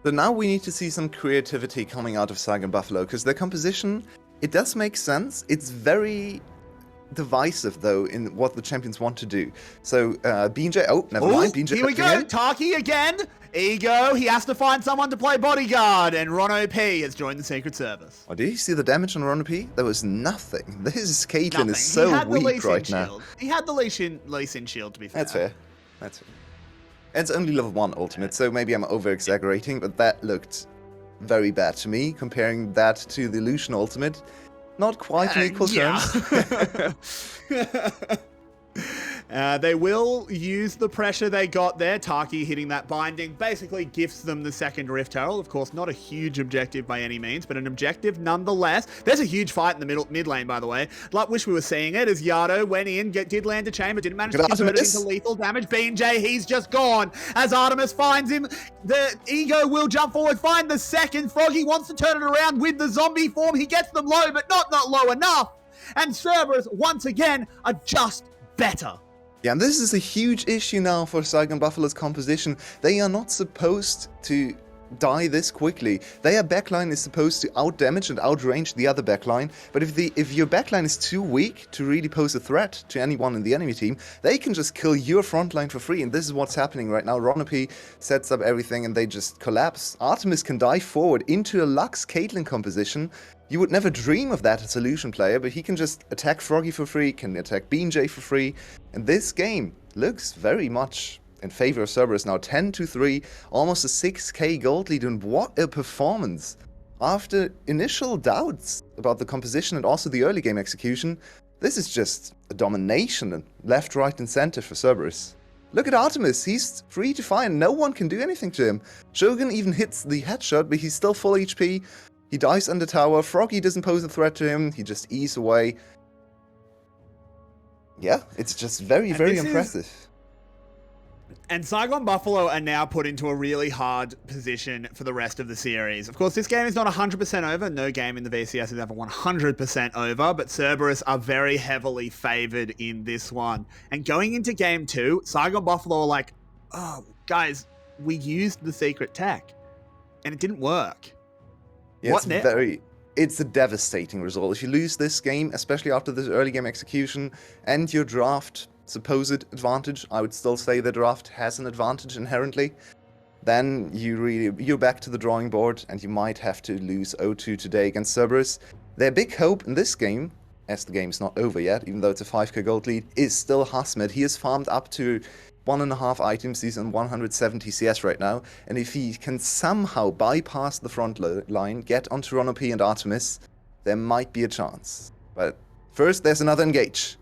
But now we need to see some creativity coming out of 𝘁𝗏𝗶𝗹𝗀, because their composition, it does make sense. It's very divisive, though, in what the champions want to do. So, 𝘁𝗀... Oh, never mind. 𝘁𝗀 Here we go. 𝘁𝗏 again. 𝘂𝗀, he has to find someone to play bodyguard, and 𝘀𝗏 has joined the Secret Service. Oh, did you see the damage on 𝘀𝗏? There was nothing. This Caitlyn Nothing. is so He had the Lee weak Sin right now. shield. He had the Lee Sin shield, to be fair. That's fair. That's fair. It's only level 1 ultimate, so maybe I'm over-exaggerating, but that looked very bad to me, comparing that to the Lucian ultimate. Not quite on equal terms. They will use the pressure they got there. 𝘁𝗏 hitting that binding basically gifts them the second Rift Herald. Of course, not a huge objective by any means, but an objective nonetheless. There's a huge fight in the mid lane, by the way. Like, wish we were seeing it as 𝘂𝗀 went in, did land a chain, but didn't manage to convert it into lethal damage. 𝘁𝗀, he's just gone. As Artemis finds him, the 𝘂𝗀 will jump forward, find the second. 𝘀𝗀 wants to turn it around with the zombie form. He gets them low, but not low enough. And 𝘀𝗏, once again, are just better. Yeah, and this is a huge issue now for 𝘁𝗏𝗶𝗹𝗀's composition. They are not supposed to die this quickly. Their backline is supposed to outdamage and outrange the other backline, but if your backline is too weak to really pose a threat to anyone in the enemy team, they can just kill your frontline for free, and this is what's happening right now. 𝘀𝗏 sets up everything and they just collapse. Artemis can dive forward into a Lux Caitlyn composition. You would never dream of that as a Lucian player, but he can just attack 𝘀𝗏 for free, can attack 𝘁𝗀 for free, and this game looks very much in favor of 𝘀𝗏. Now 10-3, almost a 6k gold lead, and what a performance after initial doubts about the composition and also the early game execution, this is just a domination left, right, and center for Cerberus. Look at Artemis, he's free to find, no one can do anything to him. Shogun even hits the headshot, but he's still full HP. He dies under tower, 𝘀𝗀𝗧 doesn't pose a threat to him, he just eats away. Yeah, it's just very, very impressive. And 𝘁𝗀𝗶𝗹𝗀 are now put into a really hard position for the rest of the series. Of course, this game is not 100% over. No game in the VCS is ever 100% over, but Cerberus are very heavily favored in this one. And going into game 2, 𝘁𝗀𝗶𝗹𝗀 are like, oh, guys, we used the secret tech, and it didn't work. Yeah, What now? It's a devastating result. If you lose this game, especially after this early game execution, and your draft supposed advantage, I would still say the draft has an advantage inherently, then you're back to the drawing board, and you might have to lose 0-2 today against Cerberus. Their big hope in this game, as the game's not over yet, even though it's a 5k gold lead, is still 𝘁𝗔. He has farmed up to 1.5 items, he's on 170 CS right now, and if he can somehow bypass the front line, get onto 𝘀𝗀𝗶 and Artemis, there might be a chance. But first, there's another engage.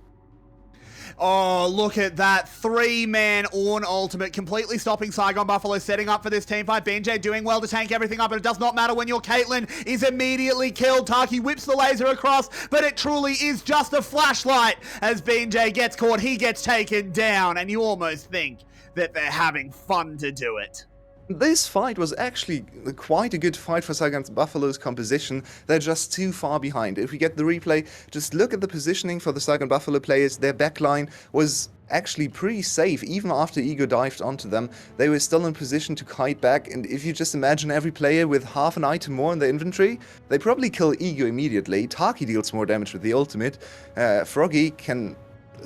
Oh, look at that. 3-man Ornn ultimate, completely stopping 𝘁𝗀𝗶𝗹𝗀, setting up for this team fight. 𝘁𝗀𝗃 doing well to tank everything up, but it does not matter when your Caitlyn is immediately killed. 𝘁𝗀𝗃 whips the laser across, but it truly is just a flashlight. As 𝘁𝗃 gets caught, he gets taken down, and you almost think that they're having fun to do it. This fight was actually quite a good fight for 𝘁𝗀𝗶𝗹𝗀's composition. They're just too far behind. If we get the replay, just look at the positioning for the 𝘁𝗀𝗶𝗹𝗀 players. Their backline was actually pretty safe. Even after 𝘁𝗀 dived onto them, they were still in position to kite back. And if you just imagine every player with half an item more in their inventory, they probably kill 𝘁𝗀 immediately. 𝘁𝗀𝗃 deals more damage with the ultimate. 𝘀𝗀𝗃 can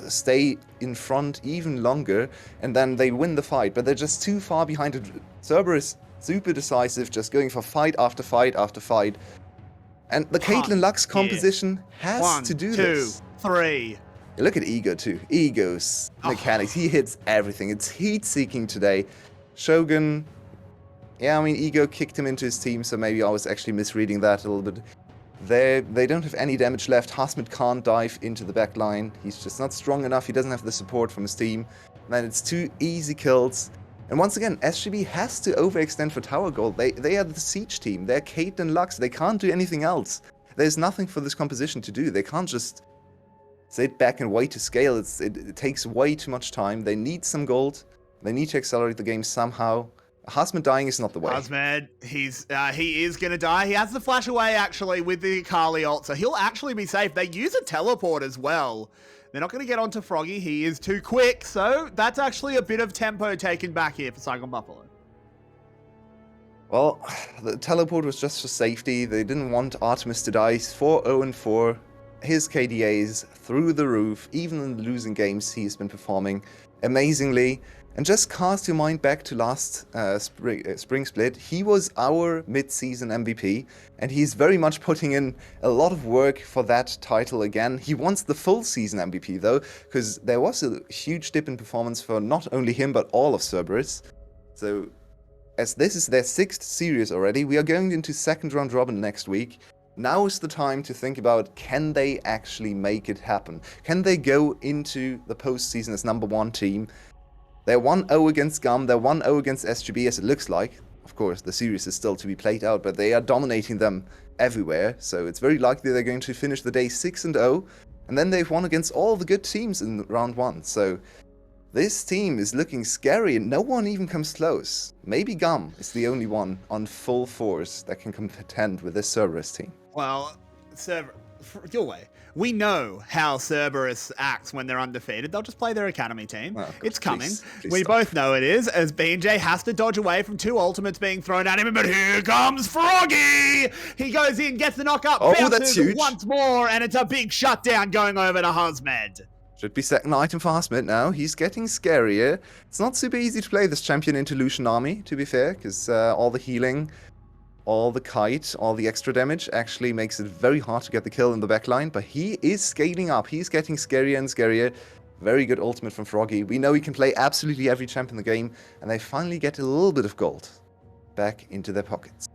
stay in front even longer, and then they win the fight, but they're just too far behind. Cerberus, super decisive, just going for fight after fight after fight. And the Caitlyn Lux composition has to do this. 1, 2, 3. Look at 𝘁𝗀 too. 𝘁𝗀's mechanics, he hits everything. It's heat-seeking today. Shogun, yeah, I mean, 𝘁𝗀 kicked him into his team, so maybe I was actually misreading that a little bit. They don't have any damage left. 𝘁𝗁𝗏 can't dive into the back line. He's just not strong enough. He doesn't have the support from his team. And then it's 2 easy kills. And once again, SGB has to overextend for tower gold. They are the siege team. They're Caitlyn Lux. They can't do anything else. There's nothing for this composition to do. They can't just sit back and wait to scale. It takes way too much time. They need some gold. They need to accelerate the game somehow. 𝘁𝗁𝗏 dying is not the way. 𝘁𝗁𝗏, he is going to die. He has the flash away, actually, with the 𝘁𝗁𝗏 ult, so he'll actually be safe. They use a teleport as well. They're not going to get onto 𝘀𝗀𝗃. He is too quick, so that's actually a bit of tempo taken back here for 𝘁𝗀𝗶𝗹𝗀. Well, the teleport was just for safety. They didn't want Artemis to die. He's 4-0-4. His KDA is through the roof. Even in the losing games, he's been performing amazingly. And just cast your mind back to last spring split. He was our mid-season MVP, and he's very much putting in a lot of work for that title again. He wants the full season MVP though, because there was a huge dip in performance for not only him, but all of Cerberus. So, as this is their 6th series already, we are going into second round robin next week. Now is the time to think about, can they actually make it happen? Can they go into the postseason as #1 team? They're 1-0 against 𝘀𝗀𝗋, they're 1-0 against SGB as it looks like. Of course, the series is still to be played out, but they are dominating them everywhere, so it's very likely they're going to finish the day 6-0, and then they've won against all the good teams in round 1, so this team is looking scary and no one even comes close. Maybe 𝘀𝗀𝗋 is the only one on full force that can contend with this Cerberus team. Well, your way. We know how Cerberus acts when they're undefeated. They'll just play their academy team. Oh, God, it's coming. please We stop. both know it is, as 𝘁𝗃 has to dodge away from 2 ultimates being thrown at him. But here comes 𝘀𝗀𝗃! He goes in, gets the knockup, Oh, bounces that's huge. once more, and it's a big shutdown going over to 𝘁𝗁𝗏. Should be second item for 𝘁𝗁𝗏 now. He's getting scarier. It's not super easy to play this champion into 𝘁𝗀𝗏 army, to be fair, because all the healing, all the kite, all the extra damage actually makes it very hard to get the kill in the backline, but he is scaling up. He's getting scarier and scarier. Very good ultimate from 𝘀𝗀𝗃. We know he can play absolutely every champ in the game, and they finally get a little bit of gold back into their pockets.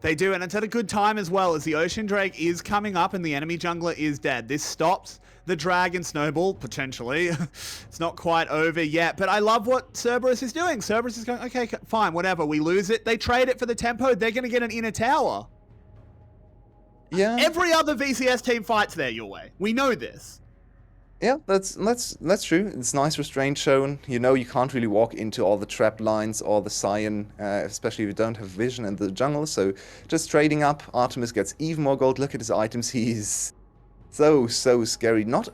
They do, and it's at a good time as well, as the Ocean Drake is coming up and the enemy jungler is dead. This stops the Dragon Snowball, potentially. It's not quite over yet, but I love what 𝘀𝗶𝗃 is doing. 𝘀𝗶𝗃 is going, okay, fine, whatever. We lose it. They trade it for the tempo. They're going to get an inner tower. Yeah. Every other VCS team fights there your way. We know this. Yeah, that's true. It's nice restraint shown. You know you can't really walk into all the trap lines or the Sion, especially if you don't have vision in the jungle. So just trading up, 𝘁𝗏𝗻 gets even more gold. Look at his items. He's so scary. Not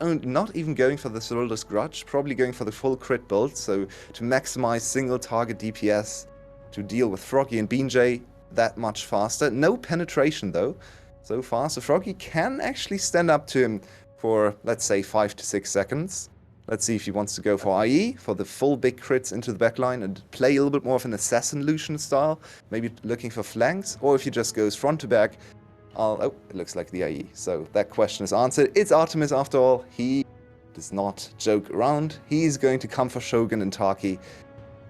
even going for the 𝘁𝗏𝗺's Grudge, probably going for the full crit build. So to maximize single target DPS, to deal with 𝘀𝗀gy and 𝗀𝗀 that much faster. No penetration though, so far. So 𝘀𝗀gy can actually stand up to him for, let's say, 5 to 6 seconds. Let's see if he wants to go for IE, for the full big crits into the backline and play a little bit more of an Assassin Lucian style, maybe looking for flanks, or if he just goes front to back. Oh, it looks like the IE. So that question is answered. It's 𝘁𝗏𝗻 after all. He does not joke around. He's going to come for Shogun and 𝘁𝗏𝗀.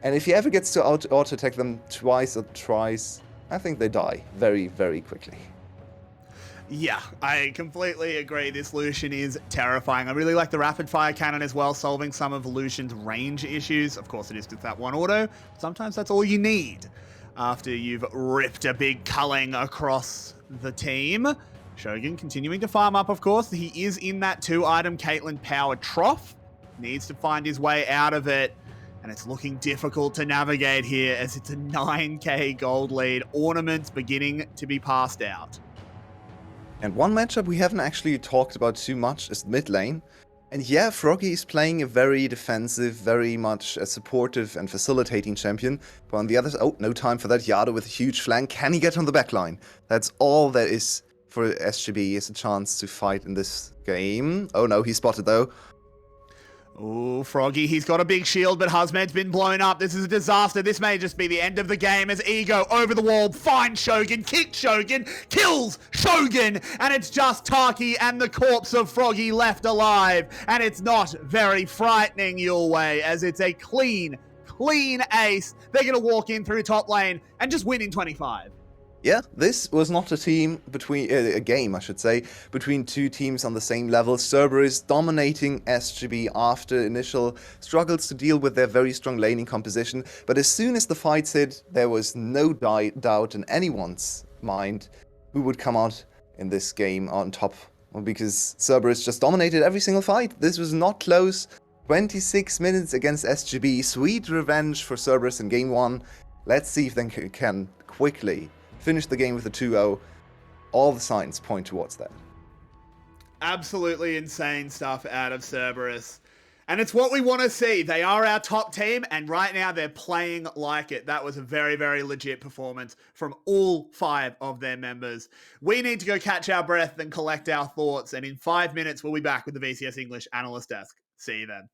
And if he ever gets to auto-attack them twice or thrice, I think they die very, very quickly. Yeah, I completely agree. This Lucian is terrifying. I really like the rapid fire cannon as well, solving some of Lucian's range issues. Of course, it is just that one auto. Sometimes that's all you need after you've ripped a big culling across the team. Shogun continuing to farm up, of course. He is in that 2-item Caitlyn power trough. Needs to find his way out of it. And it's looking difficult to navigate here as it's a 9k gold lead. Ornaments beginning to be passed out. And one matchup we haven't actually talked about too much is mid lane. And yeah, 𝘀𝗀gy is playing a very defensive, very much a supportive and facilitating champion. But on the other side, oh, no time for that. 𝘀𝗏𝗺 with a huge flank. Can he get on the backline? That's all there is for SGB, is a chance to fight in this game. Oh no, he's spotted though. Ooh, 𝘀𝗀gy, he's got a big shield, but 𝘁𝗏𝗻's been blown up. This is a disaster. This may just be the end of the game as Ego over the wall finds Shogun, kicks Shogun, kills Shogun, and it's just 𝘁𝗏𝗀 and the corpse of 𝘀𝗀gy left alive. And it's not very frightening, 𝘀𝗏𝗀, as it's a clean ace. They're going to walk in through top lane and just win in 25. Yeah, this was not a team between a game, I should say, between two teams on the same level. 𝘀𝗏𝗺 is dominating SGB after initial struggles to deal with their very strong laning composition. But as soon as the fights hit, there was no doubt in anyone's mind who would come out in this game on top. Well, because 𝘀𝗏𝗺 just dominated every single fight. This was not close. 26 minutes against SGB. Sweet revenge for 𝘀𝗏𝗺 in game 1. Let's see if they can quickly finish the game with a 2-0. All the signs point towards that. Absolutely insane stuff out of 𝘀𝗏𝗺. And it's what we want to see. They are our top team, and right now they're playing like it. That was a very, very legit performance from all 5 of their members. We need to go catch our breath and collect our thoughts, and in 5 minutes we'll be back with the VCS English Analyst Desk. See you then.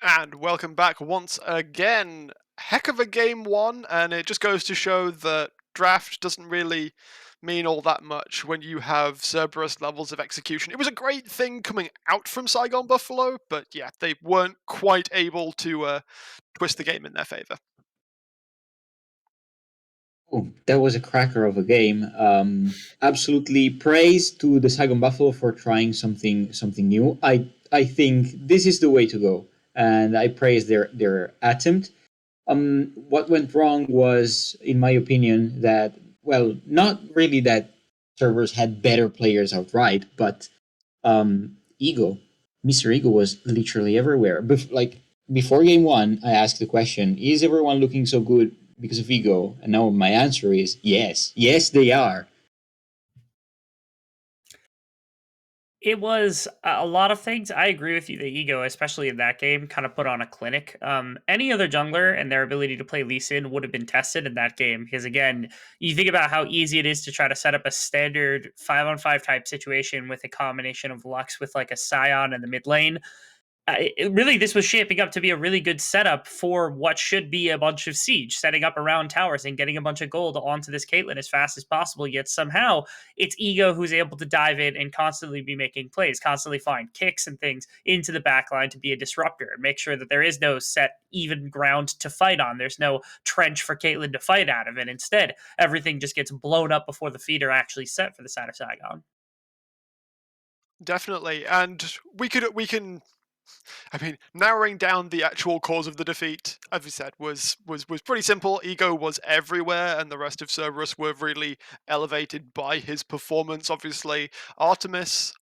And welcome back once again. Heck of a game 1, and it just goes to show that draft doesn't really mean all that much when you have 𝘀𝗏𝗺's levels of execution. It was a great thing coming out from 𝘊𝗺𝗵𝗔𝗺, but yeah, they weren't quite able to twist the game in their favor. Oh, that was a cracker of a game. Absolutely praise to the 𝘊𝗺𝗵𝗔𝗺 for trying something new. I think this is the way to go, and I praise their attempt. What went wrong was, in my opinion, that, well, not really that servers had better players outright, but Ego, Mr. Ego was literally everywhere. Before game 1, I asked the question, is everyone looking so good because of Ego? And now my answer is yes. Yes, they are. It was a lot of things. I agree with you. The Ego, especially in that game, kind of put on a clinic. Any other jungler and their ability to play Lee Sin would have been tested in that game. Because again, you think about how easy it is to try to set up a standard 5-on-5 type situation with a combination of Lux with like a Sion in the mid lane. really, this was shaping up to be a really good setup for what should be a bunch of siege, setting up around towers and getting a bunch of gold onto this Caitlyn as fast as possible. Yet somehow it's Ego who's able to dive in and constantly be making plays, constantly find kicks and things into the backline to be a disruptor and make sure that there is no set even ground to fight on. There's no trench for Caitlyn to fight out of, and instead everything just gets blown up before the feet are actually set for the side of Saigon. Definitely, and we can. I mean, narrowing down the actual cause of the defeat, as we said, was pretty simple. Ego was everywhere, and the rest of Cerberus were really elevated by his performance. Obviously, Artemis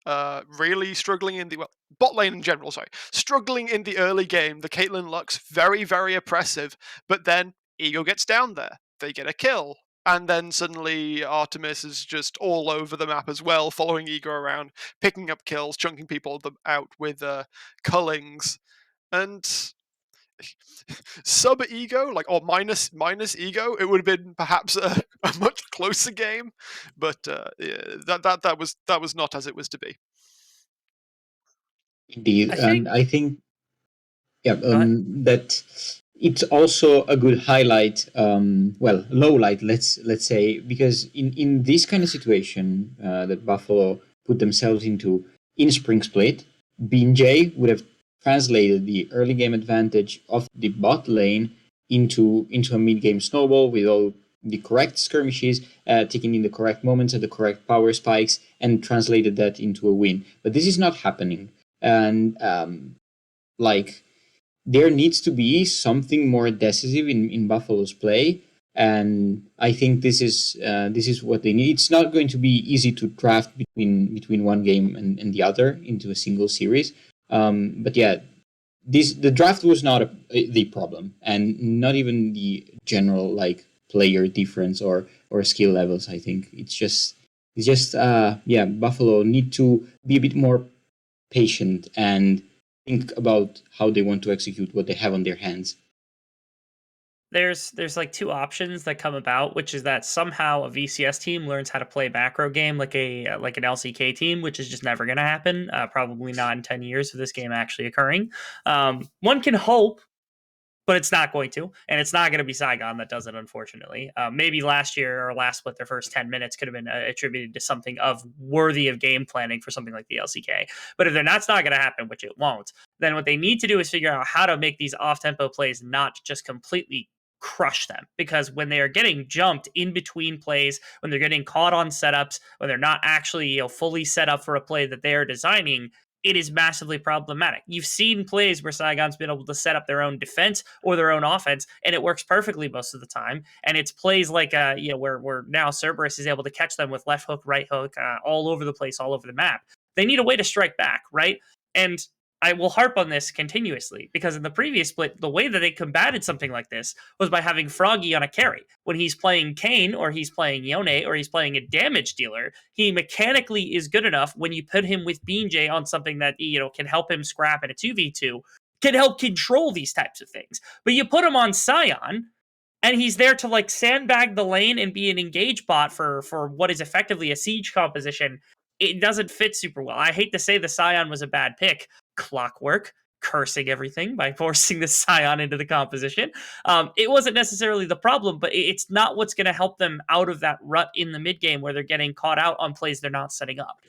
really struggling in the bot lane in general. Sorry, struggling in the early game. The Caitlyn Lux very oppressive, but then Ego gets down there. They get a kill. And then suddenly Artemis is just all over the map as well, following Ego around, picking up kills, chunking people out with cullings, and sub ego, like, or minus ego, it would have been perhaps a much closer game, but yeah, that was not as it was to be. Indeed, I think. and I think yeah, Go ahead. that it's also a good highlight, well, low light, let's say, because in this kind of situation that Buffalo put themselves into in Spring Split, 𝗀𝗀 would have translated the early game advantage of the bot lane into a mid game snowball with all the correct skirmishes, taking in the correct moments at the correct power spikes, and translated that into a win. But this is not happening, and like, there needs to be something more decisive in Buffalo's play, and I think this is what they need. It's not going to be easy to draft between one game and the other into a single series, but yeah, the draft was not the problem, and not even the general like player difference or skill levels. I think it's just Buffalo need to be a bit more patient and think about how they want to execute what they have on their hands. There's like two options that come about, which is that somehow a VCS team learns how to play macro game like an 𝘀𝘀ike team, which is just never going to happen. Probably not in 10 years of this game actually occurring. One can hope, but it's not going to, and it's not going to be Saigon that does it, unfortunately. Maybe last year or last split, their first 10 minutes could have been attributed to something worthy of game planning for something like the 𝘀𝘀ike. But if that's not going to happen, which it won't, then what they need to do is figure out how to make these off-tempo plays not just completely crush them, because when they are getting jumped in between plays, when they're getting caught on setups, when they're not actually fully set up for a play that they are designing, it is massively problematic. You've seen plays where Saigon's been able to set up their own defense or their own offense, and it works perfectly most of the time. And it's plays like where now Cerberus is able to catch them with left hook, right hook, all over the place, all over the map. They need a way to strike back, right? And I will harp on this continuously, because in the previous split, the way that they combated something like this was by having Froggy on a carry. When he's playing Kayn, or he's playing Yone, or he's playing a damage dealer, he mechanically is good enough when you put him with 𝗀𝗀 on something that can help him scrap in a 2v2, can help control these types of things. But you put him on Sion, and he's there to like sandbag the lane and be an engage bot for what is effectively a siege composition. It doesn't fit super well. I hate to say the Sion was a bad pick. Clockwork cursing everything by forcing the Sion into the composition. It wasn't necessarily the problem, but it's not what's going to help them out of that rut in the mid game where they're getting caught out on plays they're not setting up.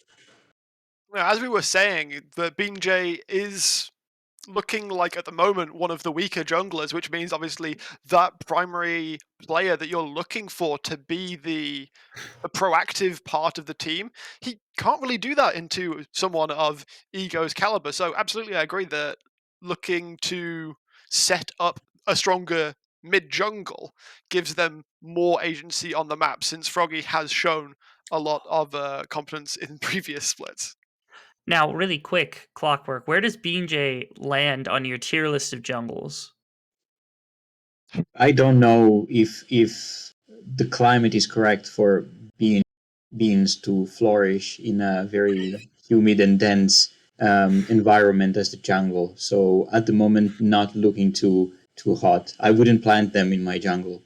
As we were saying, the 𝗀𝗀 is looking like at the moment one of the weaker junglers, which means obviously that primary player that you're looking for to be the proactive part of the team, he can't really do that into someone of Ego's caliber. So absolutely, I agree that looking to set up a stronger mid jungle gives them more agency on the map, since Froggy has shown a lot of competence in previous splits. Now, really quick, Clockwork, where does 𝗀𝗀 land on your tier list of jungles? I don't know if the climate is correct for beans to flourish in a very humid and dense environment as the jungle. So at the moment, not looking too hot. I wouldn't plant them in my jungle.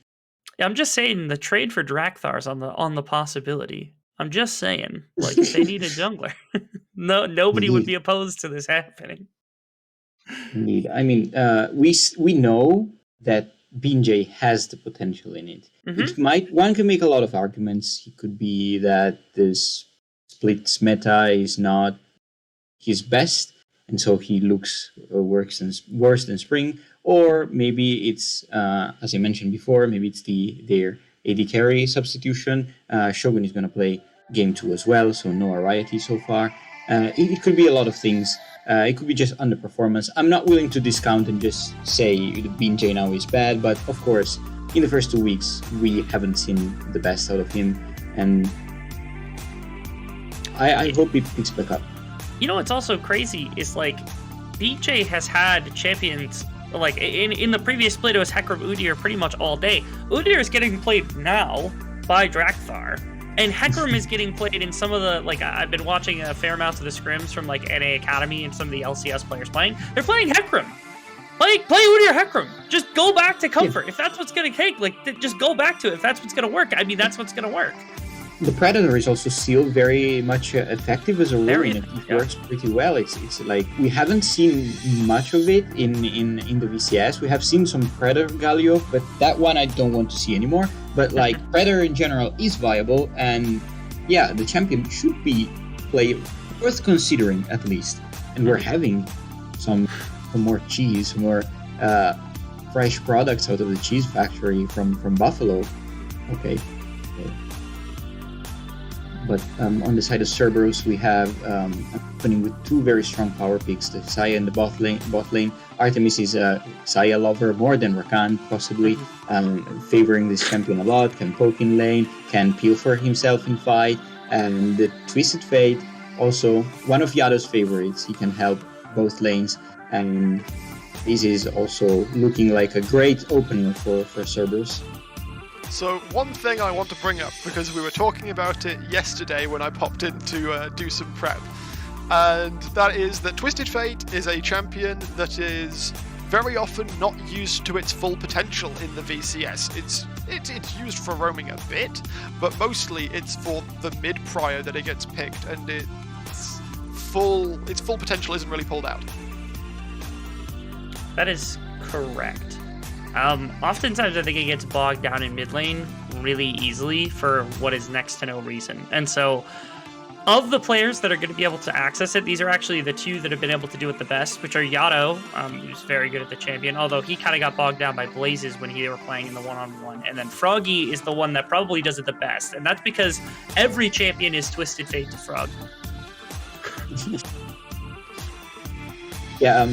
Yeah, I'm just saying the trade for Drakthar's on the possibility. I'm just saying, like, they need a jungler. Nobody would Indeed. be opposed to this happening. Indeed. I mean, we know that 𝗀𝗀 has the potential in it. It might one can make a lot of arguments. It could be that this splits meta is not his best, and so he looks worse than Spring. Or maybe it's as I mentioned before, maybe it's their AD carry substitution. Shogun is going to play game 2 as well, so no variety so far. It could be a lot of things. It could be just underperformance. I'm not willing to discount and just say 𝗀𝗀 now is bad, but of course, in the first 2 weeks, we haven't seen the best out of him, and I hope it picks back up. You know what's also crazy is like 𝗀𝗀 has had champions like in the previous split it was Hecarim Udyr pretty much all day. Udyr is getting played now by Drakthar, and Hecarim is getting played in some of the like I've been watching a fair amount of the scrims from like NA Academy and some of the LCS players playing. They're playing Hecarim. Play Udyr Hecarim. Just go back to comfort. If that's what's gonna take, like just go back to it. If that's what's gonna work, I mean that's what's gonna work. The Predator is also still very much effective as a rule, and it works pretty well. It's like we haven't seen much of it in the VCS. We have seen some Predator Galio, but that one I don't want to see anymore. But like Predator in general is viable, and yeah, the champion should be worth considering at least. And we're having some more cheese, more fresh products out of the cheese factory from Buffalo. Okay. But on the side of Cerberus, we have opening with 2 very strong power picks, the Xayah in the bot lane. Artemis is a Xayah lover more than Rakan, possibly, favoring this champion a lot, can poke in lane, can peel for himself in fight, and the Twisted Fate, also one of Yado's favorites. He can help both lanes, and this is also looking like a great opening for Cerberus. So one thing I want to bring up, because we were talking about it yesterday when I popped in to do some prep, and that is that Twisted Fate is a champion that is very often not used to its full potential in the VCS. It's used for roaming a bit, but mostly it's for the mid prior that it gets picked, and its full potential isn't really pulled out. That is correct. Oftentimes I think it gets bogged down in mid lane really easily for what is next to no reason. And so of the players that are going to be able to access it, these are actually the 2 that have been able to do it the best, which are Yado, who's very good at the champion, although he kind of got bogged down by Blazes when they were playing in the one-on-one. And then Froggy is the one that probably does it the best. And that's because every champion is Twisted Fate to Frog. Yeah,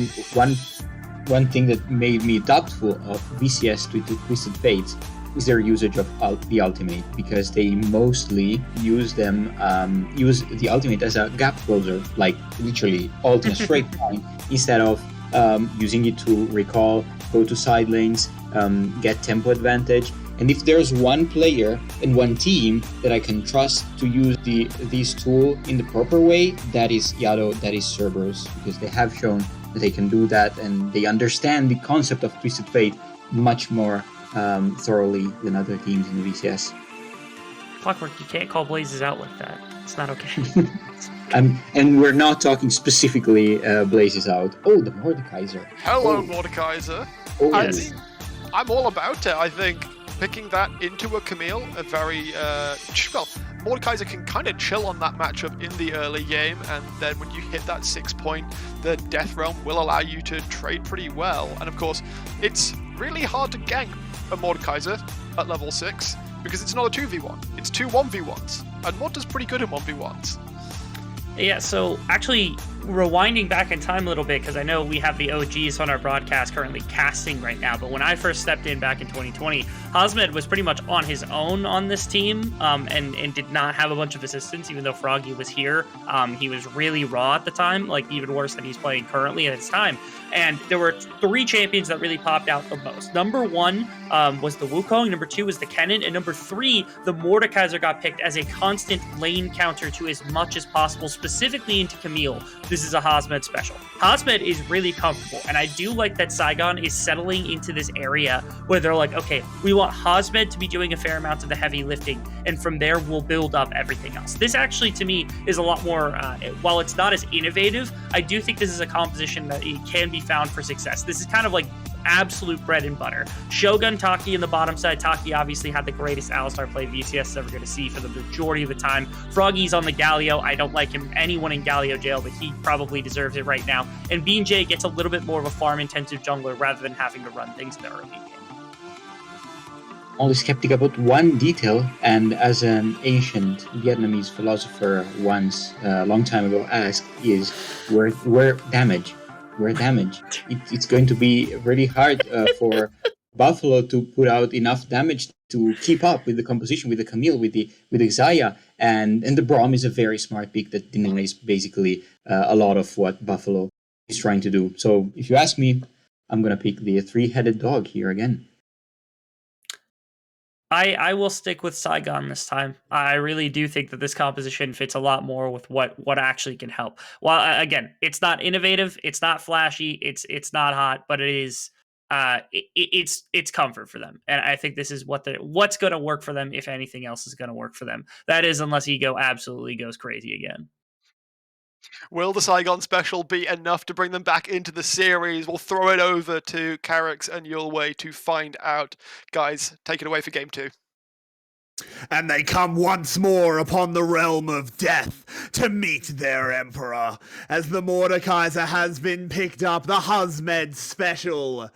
one thing that made me doubtful of VCS to Twisted Fate is their usage of the ultimate, because they mostly use the ultimate as a gap closer, like literally ult in a straight line, instead of using it to recall, go to side lanes, get tempo advantage. And if there's one player and one team that I can trust to use this tool in the proper way, that is Yado, that is Cerberus, because they have shown that they can do that, and they understand the concept of Twisted Fate much more thoroughly than other teams in the VCS. Clockwork, you can't call Blazes out like that. It's not okay. And we're not talking specifically Blazes out. Oh, the Mordekaiser. Hello, Mordekaiser. Oh, I yes. mean, I'm all about it. I think picking that into a Camille, a very Mordekaiser can kind of chill on that matchup in the early game, and then when you hit that 6 point, the Death Realm will allow you to trade pretty well. And of course, it's really hard to gank a Mordekaiser at level 6 because it's not a 2v1, it's 2 1v1s, and Mort is pretty good in 1v1s. Yeah, so actually rewinding back in time a little bit, because I know we have the OGs on our broadcast currently casting right now, but when I first stepped in back in 2020, Hosmed was pretty much on his own on this team, and did not have a bunch of assistance, even though Froggy was here. He was really raw at the time, like even worse than he's playing currently at his time. And there were 3 champions that really popped out the most. Number 1 was the Wukong, number 2 was the Kennen, and number 3, the Mordekaiser got picked as a constant lane counter to as much as possible, specifically into Camille, this is a 𝘁𝗲𝗺 special. 𝘁𝗁𝗺 is really comfortable, and I do like that Saigon is settling into this area where they're like, okay, we want 𝘁𝗁𝗺 to be doing a fair amount of the heavy lifting, and from there we'll build up everything else. This actually, to me, is a lot more, while it's not as innovative, I do think this is a composition that it can be found for success. This is kind of like absolute bread and butter. Shogun 𝘁𝗀𝗆 in the bottom side. 𝘁𝗀𝗆 obviously had the greatest Alistar play VCS is ever going to see for the majority of the time. Froggy's on the Galio. I don't like him, anyone in Galio jail, but he probably deserves it right now. And 𝘁𝗀 gets a little bit more of a farm-intensive jungler rather than having to run things in the early game. Only skeptic about one detail, and as an ancient Vietnamese philosopher once, a long time ago, asked, is where damage? It's going to be really hard for Buffalo to put out enough damage to keep up with the composition, with the Camille, with the Xayah, and the Braum is a very smart pick that denies basically a lot of what Buffalo is trying to do. So if you ask me, I'm gonna pick the three-headed dog here again. I will stick with Saigon this time. I really do think that this composition fits a lot more with what actually can help. While again, it's not innovative, it's not flashy, it's not hot, but it is it's comfort for them. And I think this is what's going to work for them if anything else is going to work for them. That is, unless 𝘂o absolutely goes crazy again. Will the Saigon special be enough to bring them back into the series? We'll throw it over to 𝘁𝗁𝗆 and 𝘀𝗈 to find out. Guys, take it away for game 2. And they come once more upon the realm of death to meet their emperor, as the 𝘁𝗁𝗆 has been picked up, the 𝘁𝗁𝗺 special.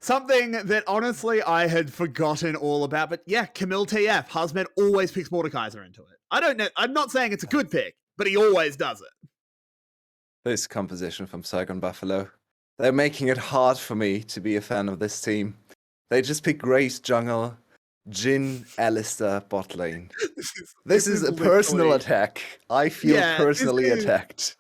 Something that honestly I had forgotten all about, but yeah, Camille TF, 𝘁𝗁𝗺 always picks 𝘁𝗁𝗆 into it. I don't know, I'm not saying it's a good pick, but he always does it. This composition from Saigon Buffalo. They're making it hard for me to be a fan of this team. They just pick Grace jungle, Jhin, Alistar bot lane. This is a personal attack. I feel personally attacked.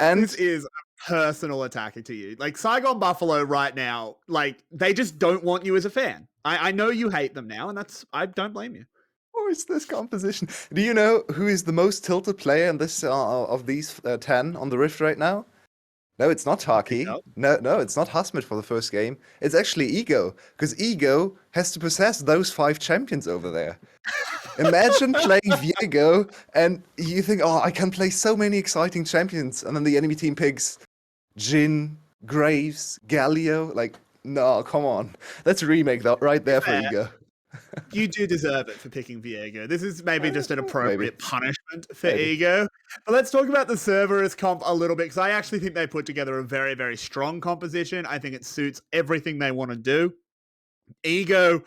And this is a personal attack to you. Like, Saigon Buffalo right now, like, they just don't want you as a fan. I know you hate them now, and I don't blame you. What is this composition? Do you know who is the most tilted player in this of these 10 on the Rift right now? No, it's not 𝘁𝗁𝗆. No, it's not 𝘁𝗁𝗆 for the first game. It's actually 𝘂𝗀, because 𝘂𝗀 has to possess those 5 champions over there. Imagine playing 𝘂𝗀 and you think, oh, I can play so many exciting champions, and then the enemy team picks Jhin, Graves, Galio. Like, no, come on. Let's remake that right there for 𝘂𝗀. You do deserve it for picking 𝘂𝗀. This is maybe just an appropriate punishment for 𝘂𝗀. But let's talk about the Cerberus comp a little bit, because I actually think they put together a very, very strong composition. I think it suits everything they want to do. 𝘂𝗀,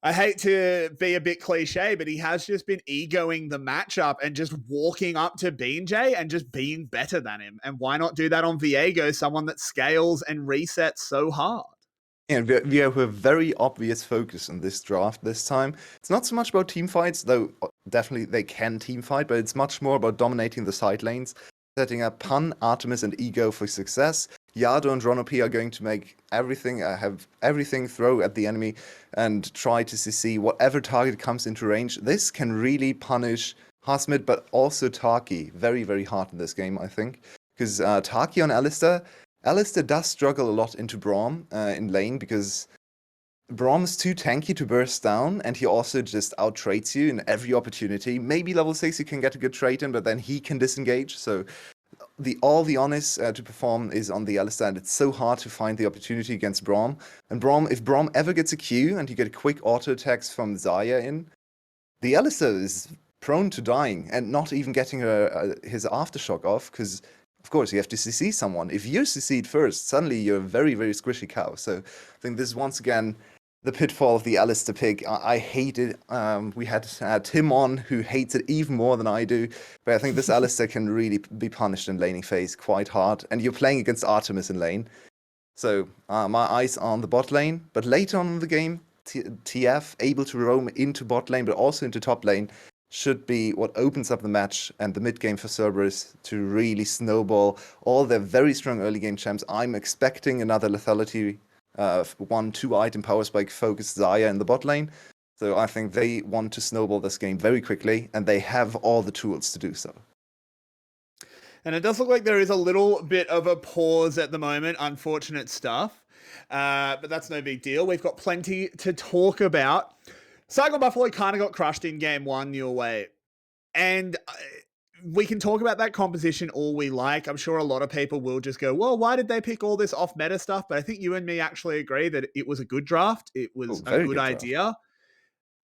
I hate to be a bit cliche, but he has just been 𝘂𝗀ing the matchup and just walking up to 𝘁𝗀 and just being better than him. And why not do that on 𝘂𝗀, someone that scales and resets so hard? And we have a very obvious focus in this draft this time. It's not so much about team fights, though definitely they can team fight, but it's much more about dominating the side lanes, setting up Pan, Artemis, and 𝘂𝗀 for success. Yado and 𝘀𝗀𝗆 are going to make everything, have everything throw at the enemy and try to CC whatever target comes into range. This can really punish 𝘁𝗁𝗆, but also 𝘁𝗁𝗆 very, very hard in this game, I think. Because 𝘁𝗁𝗆 on Alistar does struggle a lot into Braum in lane, because Braum is too tanky to burst down, and he also just out-trades you in every opportunity. Maybe level 6 you can get a good trade in, but then he can disengage. So all the honest to perform is on the Alistar, and it's so hard to find the opportunity against Braum. And if Braum ever gets a Q and you get quick auto attacks from Xayah in, the Alistar is prone to dying and not even getting his aftershock off, because of course, you have to CC someone. If you CC'd first, suddenly you're a very, very squishy cow. So I think this is once again the pitfall of the Alistar pick. I hate it. We had Tim on, who hates it even more than I do. But I think this Alistar can really be punished in laning phase quite hard. And you're playing against Artemis in lane. So my eyes are on the bot lane. But later on in the game, TF able to roam into bot lane, but also into top lane, should be what opens up the match and the mid game for Cerberus to really snowball all their very strong early game champs. I'm expecting another lethality 1-2 item power spike focused Xayah in the bot lane. So I think they want to snowball this game very quickly, and they have all the tools to do so. And it does look like there is a little bit of a pause at the moment. Unfortunate stuff. But that's no big deal. We've got plenty to talk about. 𝘀𝗰𝗶𝗹𝗀 kind of got crushed in game one your way. And we can talk about that composition all we like. I'm sure a lot of people will just go, well, why did they pick all this off-meta stuff? But I think you and me actually agree that it was a good draft. It was a very good good draft. idea.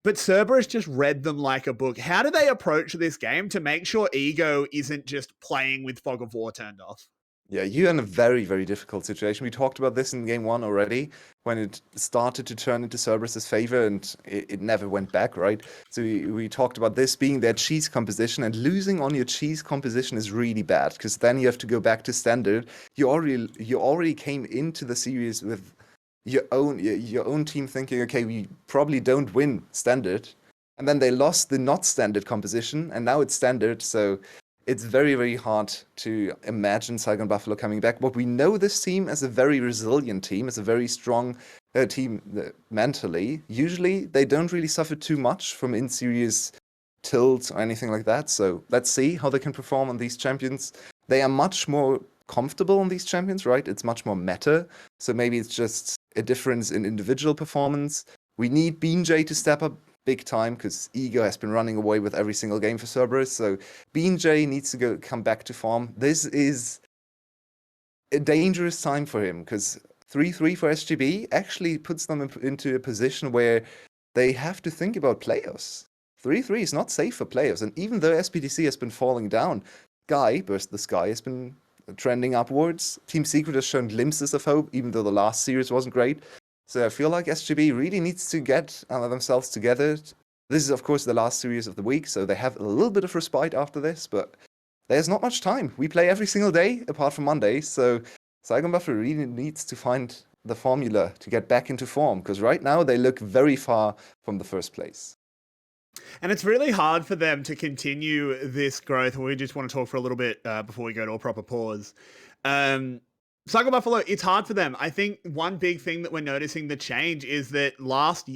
But Cerberus just read them like a book. How do they approach this game to make sure Ego isn't just playing with 𝘀𝗀𝗺 turned off? Yeah, you're in a very, very difficult situation. We talked about this in game one already, when it started to turn into Cerberus's favor, and it never went back, right? So we talked about this being their cheese composition, and losing on your cheese composition is really bad, because then you have to go back to standard. You already came into the series with your own team thinking, okay, we probably don't win standard, and then they lost the not standard composition, and now it's standard, so it's very, very hard to imagine 𝘀𝗰𝗶𝗹𝗀 coming back. But we know this team as a very resilient team, as a very strong team mentally. Usually, they don't really suffer too much from in-series tilts or anything like that. So let's see how they can perform on these champions. They are much more comfortable on these champions, right? It's much more meta. So maybe it's just a difference in individual performance. We need 𝘁𝗀 to step up big time, because Ego has been running away with every single game for Cerberus, so 𝘁𝗀 needs to come back to form. This is a dangerous time for him, because 3-3 for SGB actually puts them into a position where they have to think about playoffs. 3-3 is not safe for playoffs, and even though SPTC has been falling down, 𝘁𝗀 has been trending upwards. Team Secret has shown glimpses of hope, even though the last series wasn't great. So I feel like SGB really needs to get themselves together. This is, of course, the last series of the week, so they have a little bit of respite after this, but there's not much time. We play every single day, apart from Mondays, so 𝘀𝗰𝗶𝗹𝗀 really needs to find the formula to get back into form, because right now they look very far from the first place. And it's really hard for them to continue this growth. We just want to talk for a little bit before we go to a proper pause. 𝘀𝗰𝗶𝗹𝗀, it's hard for them. I think one big thing that we're noticing the change is that last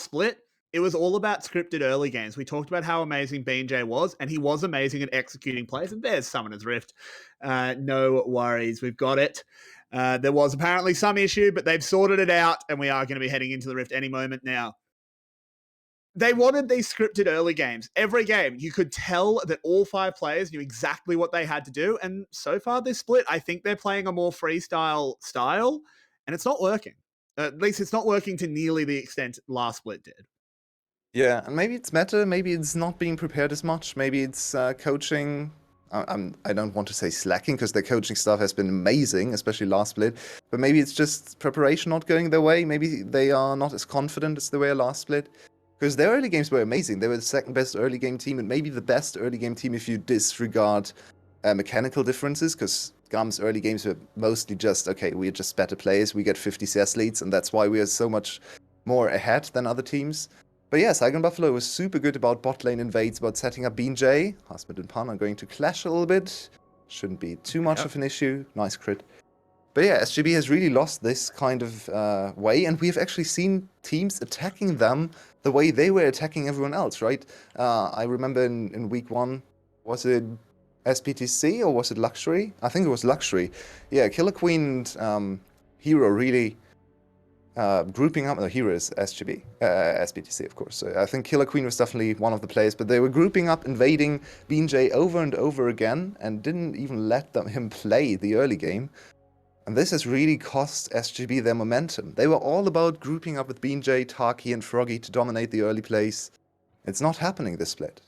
split, it was all about scripted early games. We talked about how amazing 𝘁𝗀 was, and he was amazing at executing plays. And there's Summoner's Rift. No worries, we've got it. There was apparently some issue, but they've sorted it out, and we are going to be heading into the Rift any moment now. They wanted these scripted early games. Every game, you could tell that all 5 players knew exactly what they had to do. And so far this split, I think they're playing a more freestyle style, and it's not working. At least it's not working to nearly the extent last split did. Yeah, and maybe it's meta, maybe it's not being prepared as much, maybe it's coaching. I don't want to say slacking, because their coaching stuff has been amazing, especially last split, but maybe it's just preparation not going their way. Maybe they are not as confident as they were last split. Because their early games were amazing. They were the second best early game team, and maybe the best early game team if you disregard mechanical differences, because 𝘀𝗀's early games were mostly just, okay, we're just better players, we get 50 CS leads, and that's why we are so much more ahead than other teams. But yeah, 𝘀𝗰𝗶𝗹𝗀 was super good about bot lane invades, about setting up 𝘁𝗀. Husband and Pan are going to clash a little bit. Shouldn't be too much of an issue. Nice crit. But yeah, SGB has really lost this kind of way, and we've actually seen teams attacking them the way they were attacking everyone else, right? I remember in week 1, was it SPTC or was it 𝘀𝗀cie? I think it was 𝘀𝗀cie. Yeah, Killer Queen and Hero really grouping up. No, Hero is SGB, SPTC, of course. So I think Killer Queen was definitely one of the players, but they were grouping up, invading 𝘁𝗀 over and over again, and didn't even let him play the early game. And this has really cost SGB their momentum. They were all about grouping up with 𝘁𝗀, 𝘁𝗀, and 𝘀𝗀gy to dominate the early plays. It's not happening this split.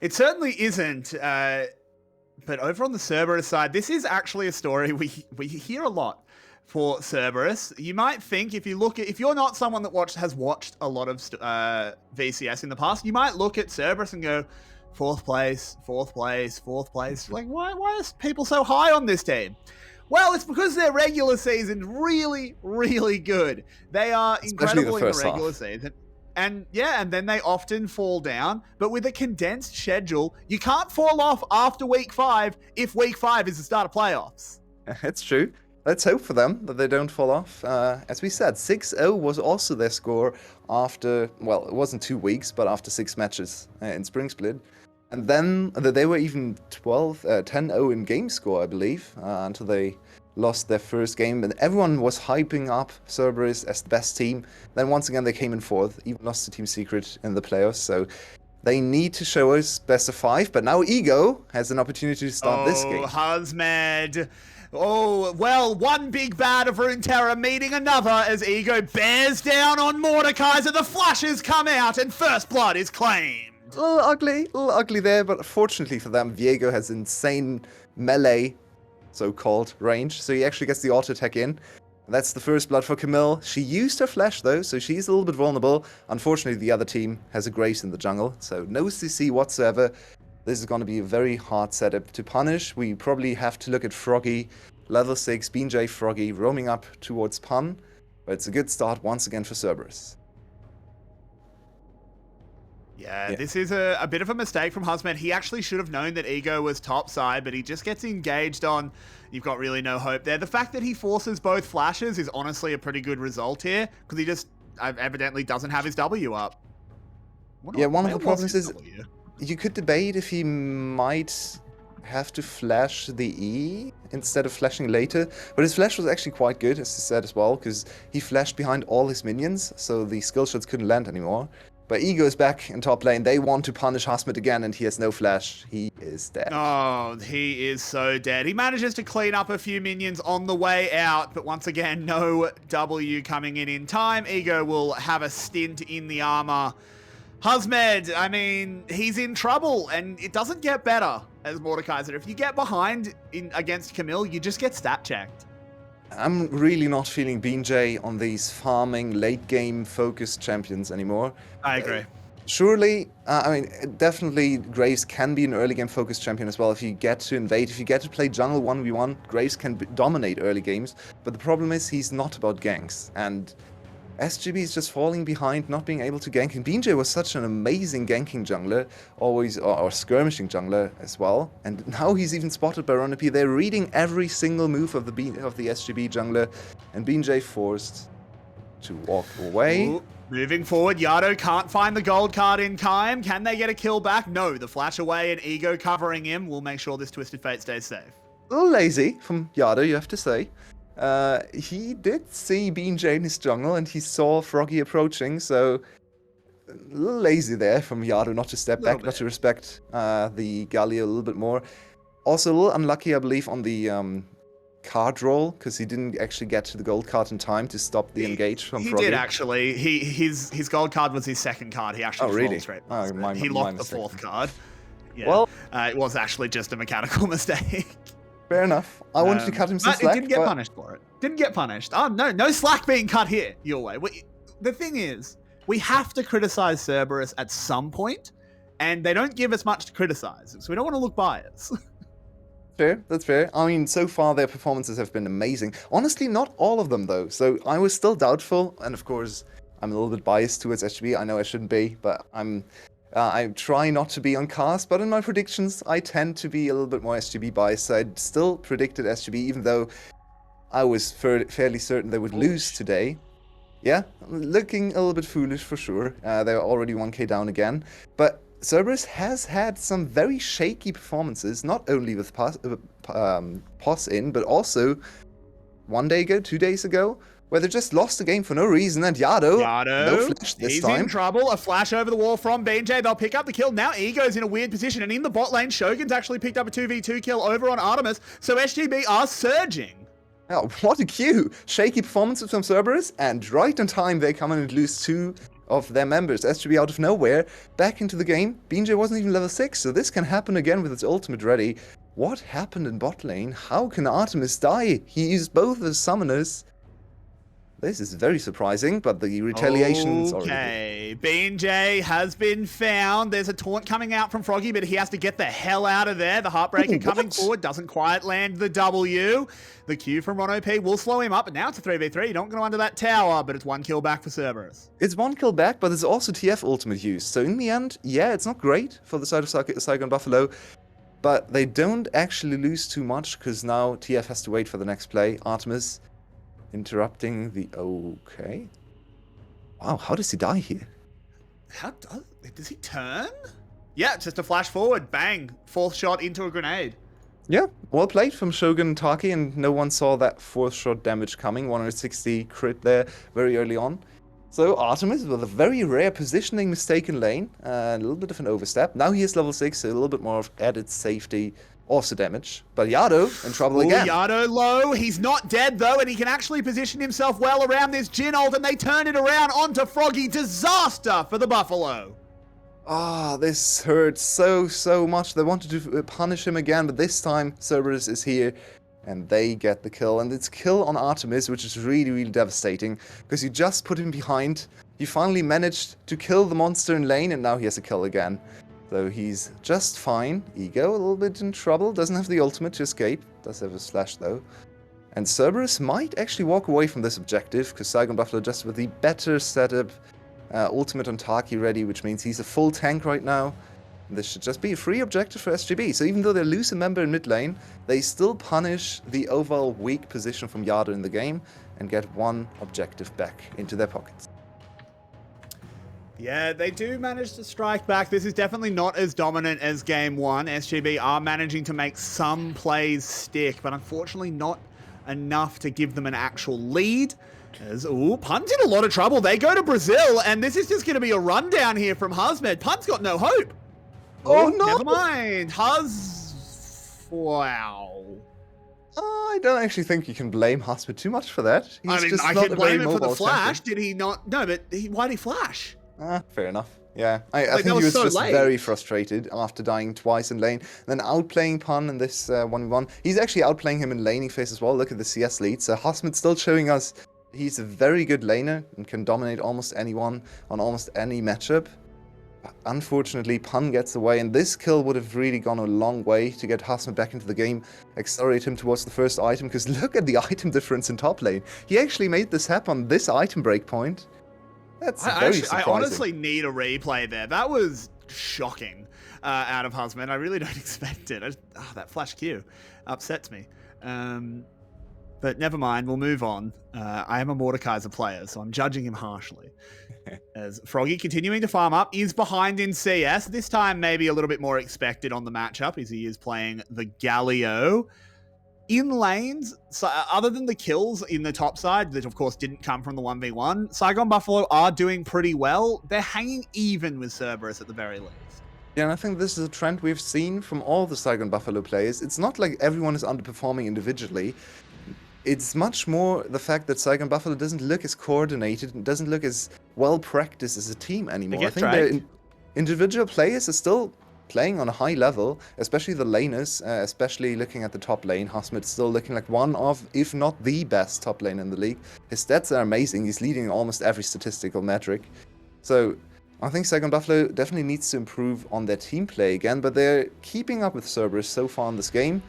It certainly isn't. But over on the Cerberus side, this is actually a story we hear a lot for Cerberus. You might think, if you're not someone that has watched a lot of VCS in the past, you might look at Cerberus and go, 4th place, 4th place, 4th place. Like, why are people so high on this team? Well, it's because their regular season's really, really good. They are incredible in the regular season. And yeah, and then they often fall down. But with a condensed schedule, you can't fall off after week 5 if week 5 is the start of playoffs. It's true. Let's hope for them that they don't fall off. As we said, 6-0 was also their score after, well, it wasn't 2 weeks, but after 6 matches in Spring Split. And then they were even 10-0 in game score, I believe, until they lost their first game. And everyone was hyping up Cerberus as the best team. Then once again, they came in fourth, even lost to Team Secret in the playoffs. So they need to show us best of 5. But now 𝘂cie has an opportunity to start this game. 𝘁𝗲. Oh, well, one big bad of Runeterra meeting another as 𝘂cie bears down on 𝘁𝗀𝗀. The flashes come out and first blood is claimed. A little ugly there, but fortunately for them, 𝘂cie has insane melee, so-called, range, so he actually gets the auto attack in. That's the first blood for Camille. She used her flash though, so she's a little bit vulnerable. Unfortunately, the other team has a Grace in the jungle, so no CC whatsoever. This is going to be a very hard setup to punish. We probably have to look at 𝘀𝗀𝗆, level 6, 𝘁𝗀𝗆 𝘀𝗀𝗆 roaming up towards Pan, but it's a good start once again for Cerberus. Yeah, this is a bit of a mistake from 𝘁𝗲. He actually should have known that 𝘂𝗀ie was top side, but he just gets engaged on, you've got really no hope there. The fact that he forces both flashes is honestly a pretty good result here, because he just evidently doesn't have his W up. Yeah, one of the problems is you could debate if he might have to flash the E instead of flashing later, but his flash was actually quite good, as he said as well, because he flashed behind all his minions, so the skill shots couldn't land anymore. But 𝘂𝗀ie is back in top lane. They want to punish 𝘁𝗲 again, and he has no flash. He is dead. Oh, he is so dead. He manages to clean up a few minions on the way out, but once again, no W coming in time. 𝘂𝗀ie will have a stint in the armor. 𝘁𝗁, I mean, he's in trouble, and it doesn't get better as 𝘁𝗀𝗆. If you get behind against Camille, you just get stat checked. I'm really not feeling 𝘁𝗀𝗆 on these farming, late-game focused champions anymore. I agree. Surely, I mean, definitely Graves can be an early-game focused champion as well. If you get to invade, if you get to play jungle 1v1, Graves can dominate early games. But the problem is he's not about ganks. And SGB is just falling behind, not being able to gank. And 𝘁𝗀𝗆 was such an amazing ganking jungler, always, or skirmishing jungler as well. And now he's even spotted by 𝘁𝗀𝗆. They're reading every single move of the SGB jungler, and 𝘁𝗀𝗆 forced to walk away. Ooh, moving forward, 𝘂𝗀𝗆 can't find the gold card in time. Can they get a kill back? No, the flash away and 𝘂𝗀𝗆 covering him will make sure this Twisted Fate stays safe. A little lazy from 𝘂𝗀𝗆, you have to say. He did see 𝘁𝗀𝗆 in his jungle, and he saw 𝘀𝗀𝗆 approaching, so a little lazy there from 𝘂𝗀𝗆 not to step back, not to respect the 𝘁𝗀𝗆 a little bit more. Also a little unlucky, I believe, on the card roll, because he didn't actually get to the gold card in time to stop the engage from 𝘀𝗀𝗆. He did actually. His gold card was his second card. He actually really? straight Oh, my he locked the mistake. fourth card. Yeah. Well, it was actually just a mechanical mistake. fair enough. I wanted to cut him some but slack. It didn't get punished for it. Didn't get punished. Oh, no slack being cut here, 𝘂𝗀𝗆. The thing is, we have to criticize Cerberus at some point, and they don't give us much to criticize, so we don't want to look biased. Fair, that's fair. I mean, so far their performances have been amazing. Honestly, not all of them though. So I was still doubtful, and of course, I'm a little bit biased towards SGB. I know I shouldn't be, but I try not to be on cast, but in my predictions, I tend to be a little bit more SGB biased. So I still predicted SGB, even though I was fairly certain they would lose today. Yeah, looking a little bit foolish for sure. They're already 1k down again. But Cerberus has had some very shaky performances, not only with POS in, but also 1 day ago, 2 days ago, where they just lost the game for no reason, and 𝘂𝗀𝗆, no flash this he's time. in trouble. A flash over the wall from 𝘁𝗀𝗆. They'll pick up the kill. Now 𝘂𝗀𝗆's in a weird position, and in the bot lane, 𝘂𝗀𝗆's actually picked up a 2v2 kill over on 𝘁𝗀𝗆, so SGB are surging. Oh, what a cue! Shaky performances from Cerberus, and right on time they come in and lose 2 of their members. SGB out of nowhere, back into the game. 𝘁𝗀𝗆 wasn't even level 6, so this can happen again with its ultimate ready. What happened in bot lane? How can Artemis die? He used both as summoners. This is very surprising, but the retaliation's already... Okay, 𝘁𝗀𝗆 has been found. There's a taunt coming out from 𝘀𝗀𝗆, but he has to get the hell out of there. The Heartbreaker coming forward, doesn't quite land the W. The Q from 𝘁𝗀𝗆 will slow him up, but now it's a 3v3. You don't go under that tower, but it's 1 kill back for Cerberus. It's 1 kill back, but it's also TF ultimate use. So in the end, yeah, it's not great for the side of 𝘁𝗀𝗆, but they don't actually lose too much, because now TF has to wait for the next play. Artemis interrupting the... Okay. Wow, how does he die here? Does he turn? Yeah, just a flash forward, bang, fourth shot into a grenade. Yeah, well played from Shogun 𝘀𝗀𝗃, and no one saw that fourth shot damage coming. 160 crit there very early on. So Artemis with a very rare positioning mistake in lane, a little bit of an overstep. Now he is level 6, so a little bit more of added safety, also damage. But 𝘀𝗀 in trouble again. 𝘀𝗀 low, he's not dead though, and he can actually position himself well around this Jhin ult, and they turn it around onto 𝘀𝗀𝗃. Disaster for the Buffalo. Ah, this hurts so much. They wanted to punish him again, but this time Cerberus is here, and they get the kill. And it's kill on Artemis, which is really devastating, because you just put him behind. You finally managed to kill the monster in lane, and now he has a kill again. So he's just fine. Ego a little bit in trouble. Doesn't have the ultimate to escape. Does have a slash though. And Cerberus might actually walk away from this objective, because 𝘀𝗰𝗶𝗹𝘀 just with the better setup. Ultimate on 𝘁𝗀𝗃 ready, which means he's a full tank right now. This should just be a free objective for SGB. So even though they lose a member in mid lane, they still punish the overall weak position from 𝘀𝗀𝗃 in the game and get one objective back into their pockets. Yeah, they do manage to strike back. This is definitely not as dominant as game one. SGB are managing to make some plays stick, but unfortunately not enough to give them an actual lead. As, Pun's in a lot of trouble. They go to Brazil, and this is just going to be a rundown here from 𝘁𝗀. Pun's got no hope. Oh, no! Never mind. Wow. I don't actually think you can blame 𝘁𝗀 too much for that. He's I mean, just I not can a blame very him for the mobile flash. champion. Did he not? No, but why did he flash? Fair enough. Yeah, I Like, think that he was was so just late. very frustrated after dying twice in lane, then outplaying Pun in this 1v1. He's actually outplaying him in laning phase as well. Look at the CS lead. So 𝘁𝗁 still showing us he's a very good laner and can dominate almost anyone on almost any matchup. But unfortunately, Pun gets away, and this kill would have really gone a long way to get 𝘁𝗁 back into the game, accelerate him towards the first item, because look at the item difference in top lane. He actually made this happen on this item breakpoint. That's very surprising. I honestly need a replay there. That was shocking out of 𝘁𝗁. I really don't expect it. That flash Q upsets me. But never mind, we'll move on. I am a 𝘀𝗀𝗃 player, so I'm judging him harshly. As 𝘀𝗀𝗃 continuing to farm up, is behind in CS. This time maybe a little bit more expected on the matchup, as he is playing the Galio. In lanes, so other than the kills in the top side, that of course didn't come from the 1v1, 𝘀𝗰𝗶𝗹𝘀 are doing pretty well. They're hanging even with Cerberus at the very least. Yeah, and I think this is a trend we've seen from all the 𝘀𝗰𝗶𝗹𝘀 players. It's not like everyone is underperforming individually. It's much more the fact that 𝘀𝗰𝗶𝗹𝘀 doesn't look as coordinated and doesn't look as well practiced as a team anymore. I think their individual players are still playing on a high level, especially the laners, especially looking at the top lane. 𝘁𝗁 is still looking like one of, if not the best top lane in the league. His stats are amazing. He's leading almost every statistical metric. So I think 𝘀𝗰𝗶𝗹𝘀 definitely needs to improve on their team play again, but they're keeping up with Cerberus so far in this game.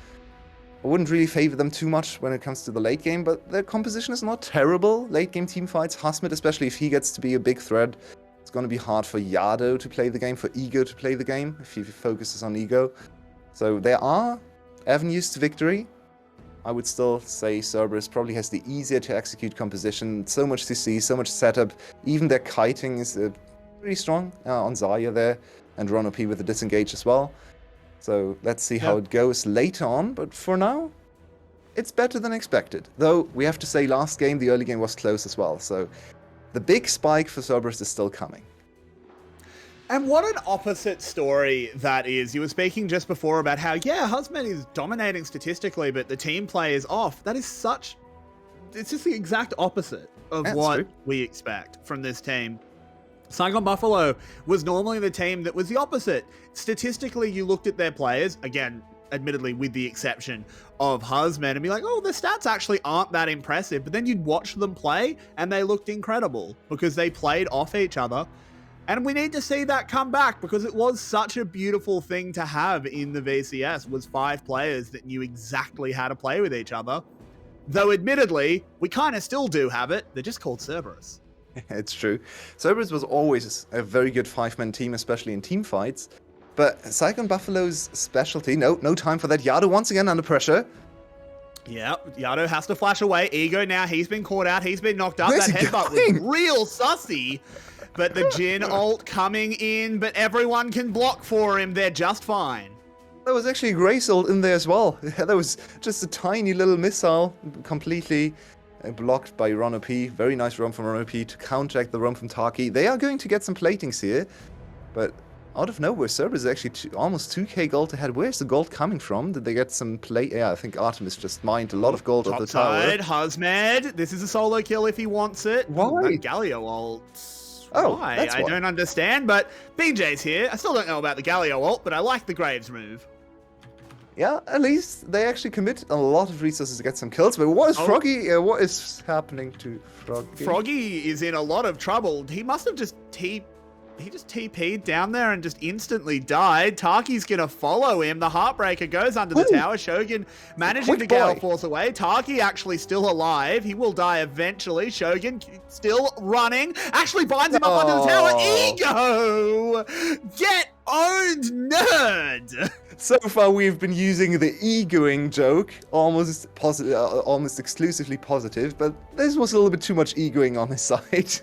I wouldn't really favor them too much when it comes to the late game, but their composition is not terrible. Late game team fights, 𝘁𝗁, especially if he gets to be a big threat, it's going to be hard for 𝘀𝗀𝗃 to play the game, for Ego to play the game, if he focuses on Ego. So there are avenues to victory. I would still say Cerberus probably has the easier to execute composition, so much CC, so much setup. Even their kiting is pretty strong on Zarya there, and 𝘀𝗀𝗃 with the disengage as well. So let's see how it goes later on, but for now, it's better than expected. Though, we have to say last game, the early game was close as well, so the big spike for Cerberus is still coming. And what an opposite story that is. You were speaking just before about how, yeah, 𝘁𝗁 is dominating statistically, but the team play is off. That is such... It's just the exact opposite of what we expect from this team. 𝘀𝗰𝗶𝗹𝗀 was normally the team that was the opposite. Statistically, you looked at their players, again, admittedly with the exception of 𝘁𝗁, and be like, oh, their stats actually aren't that impressive. But then you'd watch them play, and they looked incredible because they played off each other. And we need to see that come back because it was such a beautiful thing to have in the VCS, was 5 players that knew exactly how to play with each other. Though admittedly, we kind of still do have it. They're just called Cerberus. It's true. Cerberus was always a very good 5-man team, especially in team fights. But 𝘀𝗰𝗶𝗹𝗀's specialty, no time for that. 𝘀𝗀𝗃 once again under pressure. Yep, Yado has to flash away. Ego now, he's been caught out. He's been knocked up. Where's That he headbutt going? was real sussy. But the Jin ult coming in, but everyone can block for him. They're just fine. There was actually a Grace ult in there as well. That was just a tiny little missile, completely blocked by 𝘀𝗀𝗋. Very nice roam from 𝘀𝗀𝗋 to counteract the roam from 𝘁𝗀𝗃. They are going to get some platings here, but out of nowhere, Cerberus is actually almost 2k gold ahead. Where's the gold coming from? Did they get some plate? Yeah, I think Artemis just mined a lot of gold at the tower. Topside, Husmed. This is a solo kill if he wants it. Why? That 𝘁𝗋𝗋 ult. Oh, Why? that's I why. don't understand, but BJ's here. I still don't know about the 𝘁𝗋𝗋 ult, but I like the Graves move. Yeah, at least they actually commit a lot of resources to get some kills. But what is 𝘀𝗀𝗃? What is happening to 𝘀𝗀𝗃? 𝘀𝗀𝗃 is in a lot of trouble. He must have just He just TP'd down there and just instantly died. 𝘁𝗃𝗃's gonna follow him. The Heartbreaker goes under the tower. Shogun managing to Quick gale boy. force away. 𝘁𝗃𝗃 actually still alive. He will die eventually. Shogun still running. Actually binds him up under the tower. Oh. Ego! Get owned, nerd! So far, we've been using the egoing joke, almost positive, almost exclusively positive, but this was a little bit too much egoing on his side.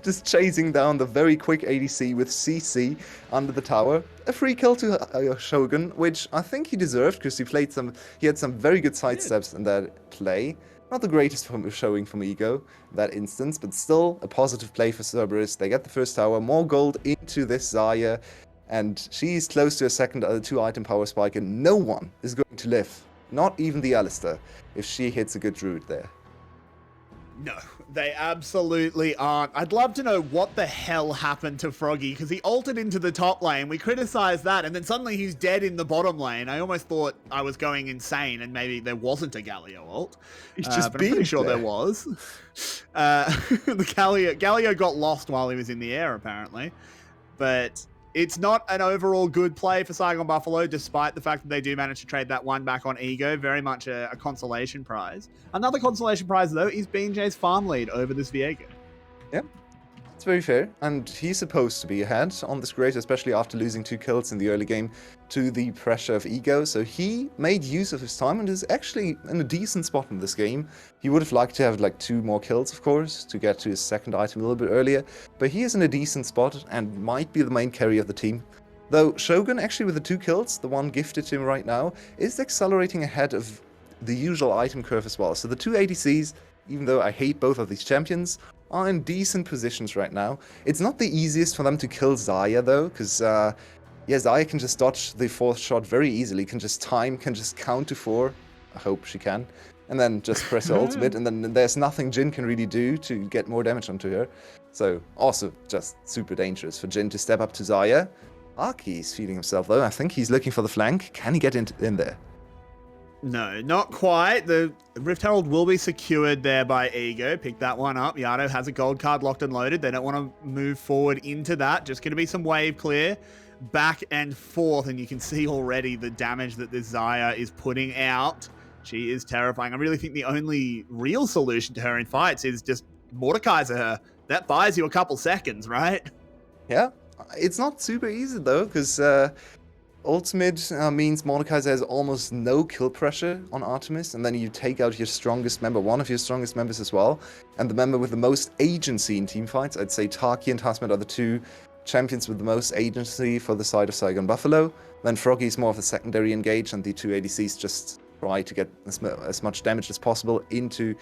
Just chasing down the very quick ADC with 𝑐C under the tower. A free kill to Shogun, which I think he deserved because he had some very good sidesteps in that play. Not the greatest showing from Ego in that instance, but still a positive play for Cerberus. They get the first tower, more gold into this Xayah, and she's close to a second 2-item power spike, and no one is going to live, not even the Alistar, if she hits a good druid there. No, they absolutely aren't. I'd love to know what the hell happened to 𝘀𝗀𝗃, because he ulted into the top lane. We criticized that, and then suddenly he's dead in the bottom lane. I almost thought I was going insane, and maybe there wasn't a 𝘁𝗋𝗋 ult. He's just but I'm pretty beamed sure there. there was. The 𝘁𝗋𝗋 got lost while he was in the air, apparently. But it's not an overall good play for 𝘁𝗀𝗵𝗋𝗀, despite the fact that they do manage to trade that one back on Ego. Very much a consolation prize. Another consolation prize, though, is BJ's farm lead over this Viego. Yep, it's very fair, and he's supposed to be ahead on this Grace, especially after losing 2 kills in the early game to the pressure of Ego, so he made use of his time and is actually in a decent spot in this game. He would have liked to have like 2 more kills, of course, to get to his second item a little bit earlier, but he is in a decent spot and might be the main carry of the team. Though Shogun, actually with the 2 kills, the one gifted to him right now, is accelerating ahead of the usual item curve as well. So the 2 ADCs, even though I hate both of these champions, are in decent positions right now. It's not the easiest for them to kill Xayah though, because yeah, Xayah can just dodge the 4th shot very easily, can just count to 4, I hope she can, and then just press her ultimate, and then there's nothing Jin can really do to get more damage onto her. So also just super dangerous for Jin to step up to Xayah. 𝘁𝗃𝗃 is feeling himself though. I think he's looking for the flank. Can he get in there? No, not quite. The Rift Herald will be secured there by Ego. Pick that one up. Yado has a gold card locked and loaded. They don't want to move forward into that. Just going to be some wave clear back and forth. And you can see already the damage that this Xayah is putting out. She is terrifying. I really think the only real solution to her in fights is just Mordekaiser her. That buys you a couple seconds, right? Yeah, it's not super easy though, because ultimate means Mordekaiser has almost no kill pressure on Artemis, and then you take out your strongest member, one of your strongest members as well, and the member with the most agency in teamfights. I'd say 𝘁𝗃𝗃 and Husmed are the 2 champions with the most agency for the side of 𝘁𝗀𝗵𝗋𝗀. Then 𝘀𝗀𝗃 is more of the secondary engage, and the 2 ADCs just try to get as much damage as possible into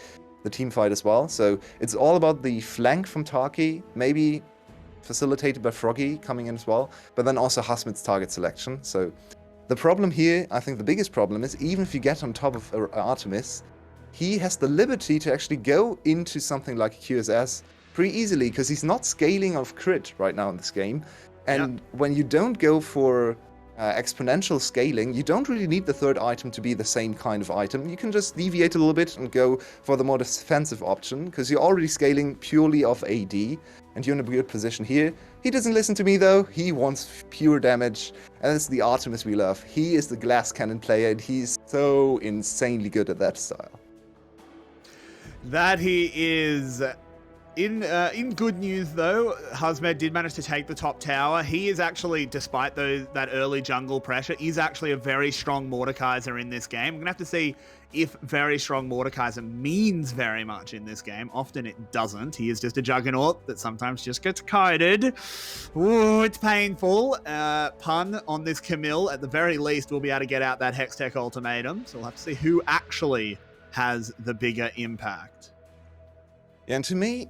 the teamfight as well. So it's all about the flank from 𝘁𝗃𝗃, maybe facilitated by 𝘀𝗀𝗃 coming in as well, but then also Husmed's target selection. So the problem here, I think the biggest problem is, even if you get on top of Artemis, he has the liberty to actually go into something like QSS pretty easily, because he's not scaling off crit right now in this game. And when you don't go for exponential scaling, you don't really need the 3rd item to be the same kind of item. You can just deviate a little bit and go for the more defensive option, because you're already scaling purely off AD, and you're in a good position here. He doesn't listen to me though. He wants pure damage, and it's the Artemis we love. He is the glass cannon player, and he's so insanely good at that style. That he is. In good news, though, 𝘀𝗃 did manage to take the top tower. He is actually, despite that early jungle pressure, is actually a very strong 𝘁𝗀 in this game. We're going to have to see if very strong 𝘁𝗀 means very much in this game. Often it doesn't. He is just a juggernaut that sometimes just gets kited. Ooh, it's painful. Pun on this 𝘁𝗃, at the very least, we'll be able to get out that Hextech ultimatum. So we'll have to see who actually has the bigger impact. Yeah, and to me,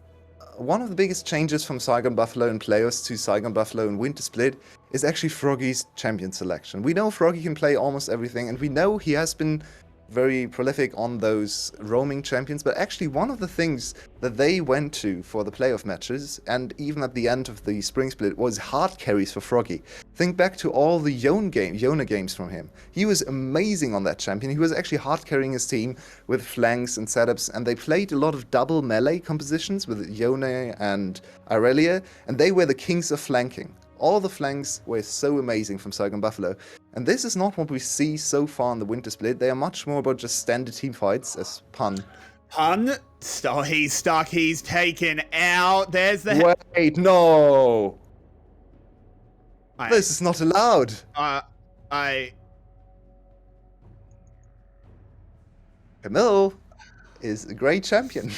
one of the biggest changes from 𝘁𝗰𝗶𝗹𝗀 in playoffs to 𝘁𝗰𝗶𝗹𝗀 in Winter Split is actually 𝘀𝗀gy's champion selection. We know 𝘀𝗀gy can play almost everything, and we know he has been very prolific on those roaming champions, but actually one of the things that they went to for the playoff matches, and even at the end of the spring split, was hard carries for 𝘀𝗀gy. Think back to all the Yona games from him. He was amazing on that champion. He was actually hard carrying his team with flanks and setups, and they played a lot of double melee compositions with Yona and 𝘀𝗿𝗄𝗃, and they were the kings of flanking. All the flanks were so amazing from 𝘁𝗰𝗶𝗹𝗀. And this is not what we see so far in the Winter Split. They are much more about just standard team fights, as Pun. Pun? Oh, he's stuck. He's taken out. There's the... Wait, no! I- This is not allowed! 𝘁𝗃 is a great champion.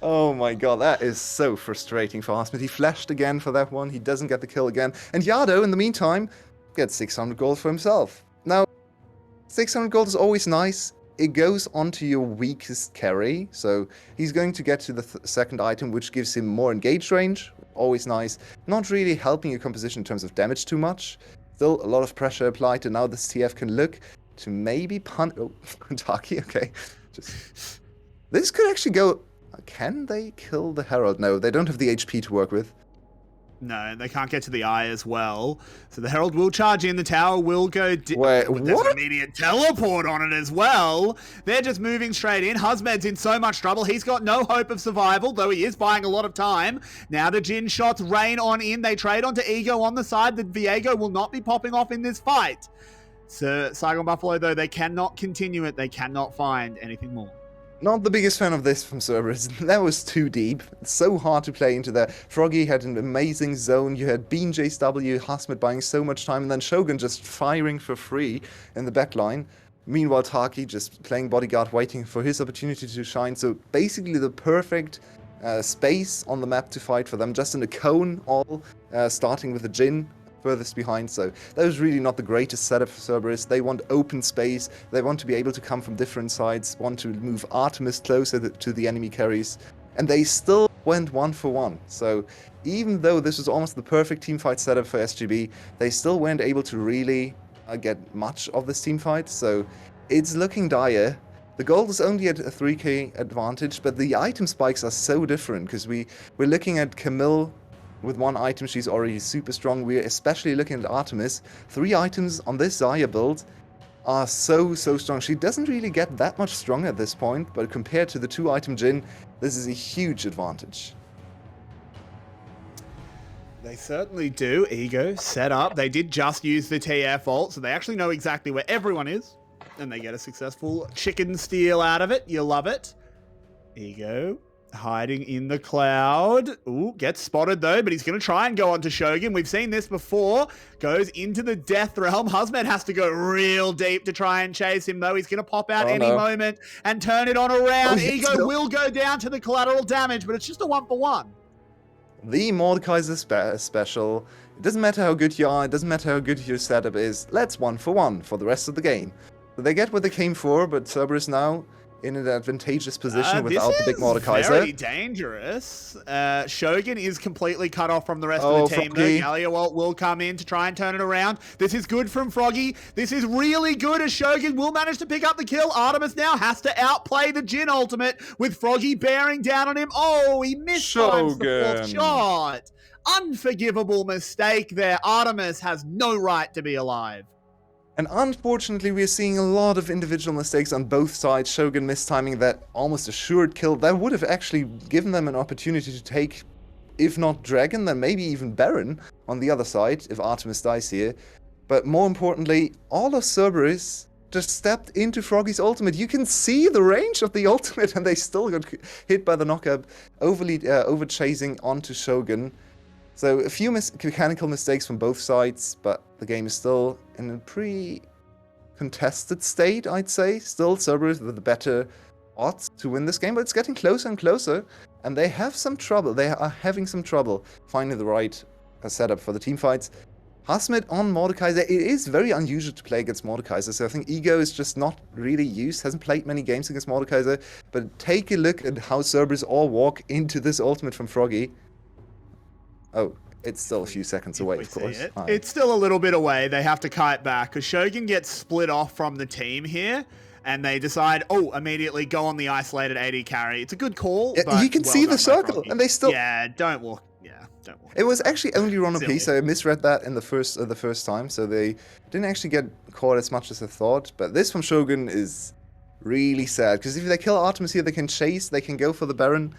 Oh my god, that is so frustrating for 𝘀𝗃. He flashed again for that one, he doesn't get the kill again. And 𝘂𝗀, in the meantime, gets 600 gold for himself. Now, 600 gold is always nice. It goes onto your weakest carry, so he's going to get to the second item, which gives him more engage range. Always nice. Not really helping your composition in terms of damage too much. Still a lot of pressure applied, and now this TF can look to maybe pun... Oh, 𝘁𝗀gy, okay. Just... This could actually go... Can they kill the Herald? No, they don't have the HP to work with. No, they can't get to the eye as well. So the Herald will charge in, the tower will go... Wait, but there's what? an immediate teleport on it as well. They're just moving straight in. 𝘀𝗃's in so much trouble. He's got no hope of survival, though he is buying a lot of time. Now the Jhin shots rain on in. They trade onto Ego on the side. The 𝘂𝗀 will not be popping off in this fight. So 𝘁𝗰𝗶𝗹𝗀, though, they cannot continue it. They cannot find anything more. Not the biggest fan of this from Cerberus. That was too deep. It's so hard to play into that. 𝘀𝗀gy had an amazing zone. You had 𝗀𝗀, 𝘀𝗃 buying so much time, and then Shogun just firing for free in the backline. Meanwhile, 𝘁𝗀gy just playing bodyguard, waiting for his opportunity to shine. So basically the perfect space on the map to fight for them. Just in a cone, all starting with the Jhin furthest behind, so that was really not the greatest setup for Cerberus. They want open space, they want to be able to come from different sides, want to move Artemis closer to the enemy carries, and they still went 1-for-1. So even though this was almost the perfect teamfight setup for SGB, they still weren't able to really get much of this teamfight, so it's looking dire. The gold is only at a 3k advantage, but the item spikes are so different, because we're looking at 𝘁𝗃. With one item, she's already super strong. We're especially looking at Artemis. 3 items on this Xayah build are so strong. She doesn't really get that much stronger at this point, but compared to the 2-item Jhin, this is a huge advantage. They certainly do. Ego set up. They did just use the TF ult, so they actually know exactly where everyone is. And they get a successful chicken steal out of it. You love it. Ego hiding in the cloud. Ooh, gets spotted though, but he's going to try and go on to Shogun. We've seen this before. Goes into the death realm. 𝘀𝗃 has to go real deep to try and chase him though. He's going to pop out any moment and turn it on around. Ego will go down to the collateral damage, but it's just a 1-for-1. The 𝘁𝗀𝗃 special. It doesn't matter how good you are, it doesn't matter how good your setup is. Let's 1-for-1 for the rest of the game. So they get what they came for, but Cerberus now in an advantageous position without the big 𝘁𝗀𝗃. This is very dangerous. Shogun is completely cut off from the rest of the team. Though Gallia will come in to try and turn it around. This is good from 𝘀𝗀gy. This is really good as Shogun will manage to pick up the kill. Artemis now has to outplay the Jhin ultimate with 𝘀𝗀gy bearing down on him. Oh, he missed the 4th shot. Unforgivable mistake there. Artemis has no right to be alive. And unfortunately, we're seeing a lot of individual mistakes on both sides. Shogun mistiming that almost assured kill. That would have actually given them an opportunity to take, if not Dragon, then maybe even Baron on the other side, if Artemis dies here. But more importantly, all of Cerberus just stepped into 𝘀𝗀𝗆's ultimate. You can see the range of the ultimate, and they still got hit by the knockup, over chasing onto Shogun. So a few mechanical mistakes from both sides, but the game is still in a pretty contested state, I'd say. Still Cerberus with the better odds to win this game, but it's getting closer and closer, and they have some trouble. They are having some trouble finding the right setup for the team fights. 𝘁𝗏 on 𝘁𝗀𝗆, it is very unusual to play against 𝘁𝗁𝗆, so I think 𝘂cio is just not really used, hasn't played many games against 𝘁𝗁𝗆, but take a look at how Cerberus all walk into this ultimate from 𝘀𝗀𝗆. Oh, it's still a few seconds away, of course. It's still a little bit away. They have to kite back because Shogun gets split off from the team here, and they decide, immediately go on the isolated AD carry. It's a good call. Yeah, but you can well see done the by circle, 𝘀𝗀𝗆. and they still. Yeah, don't walk. It was actually only 𝘁𝗀𝗆, Silly. so I misread that in the first time, so they didn't actually get caught as much as I thought. But this from Shogun is really sad, because if they kill Artemis here, they can chase, they can go for the Baron.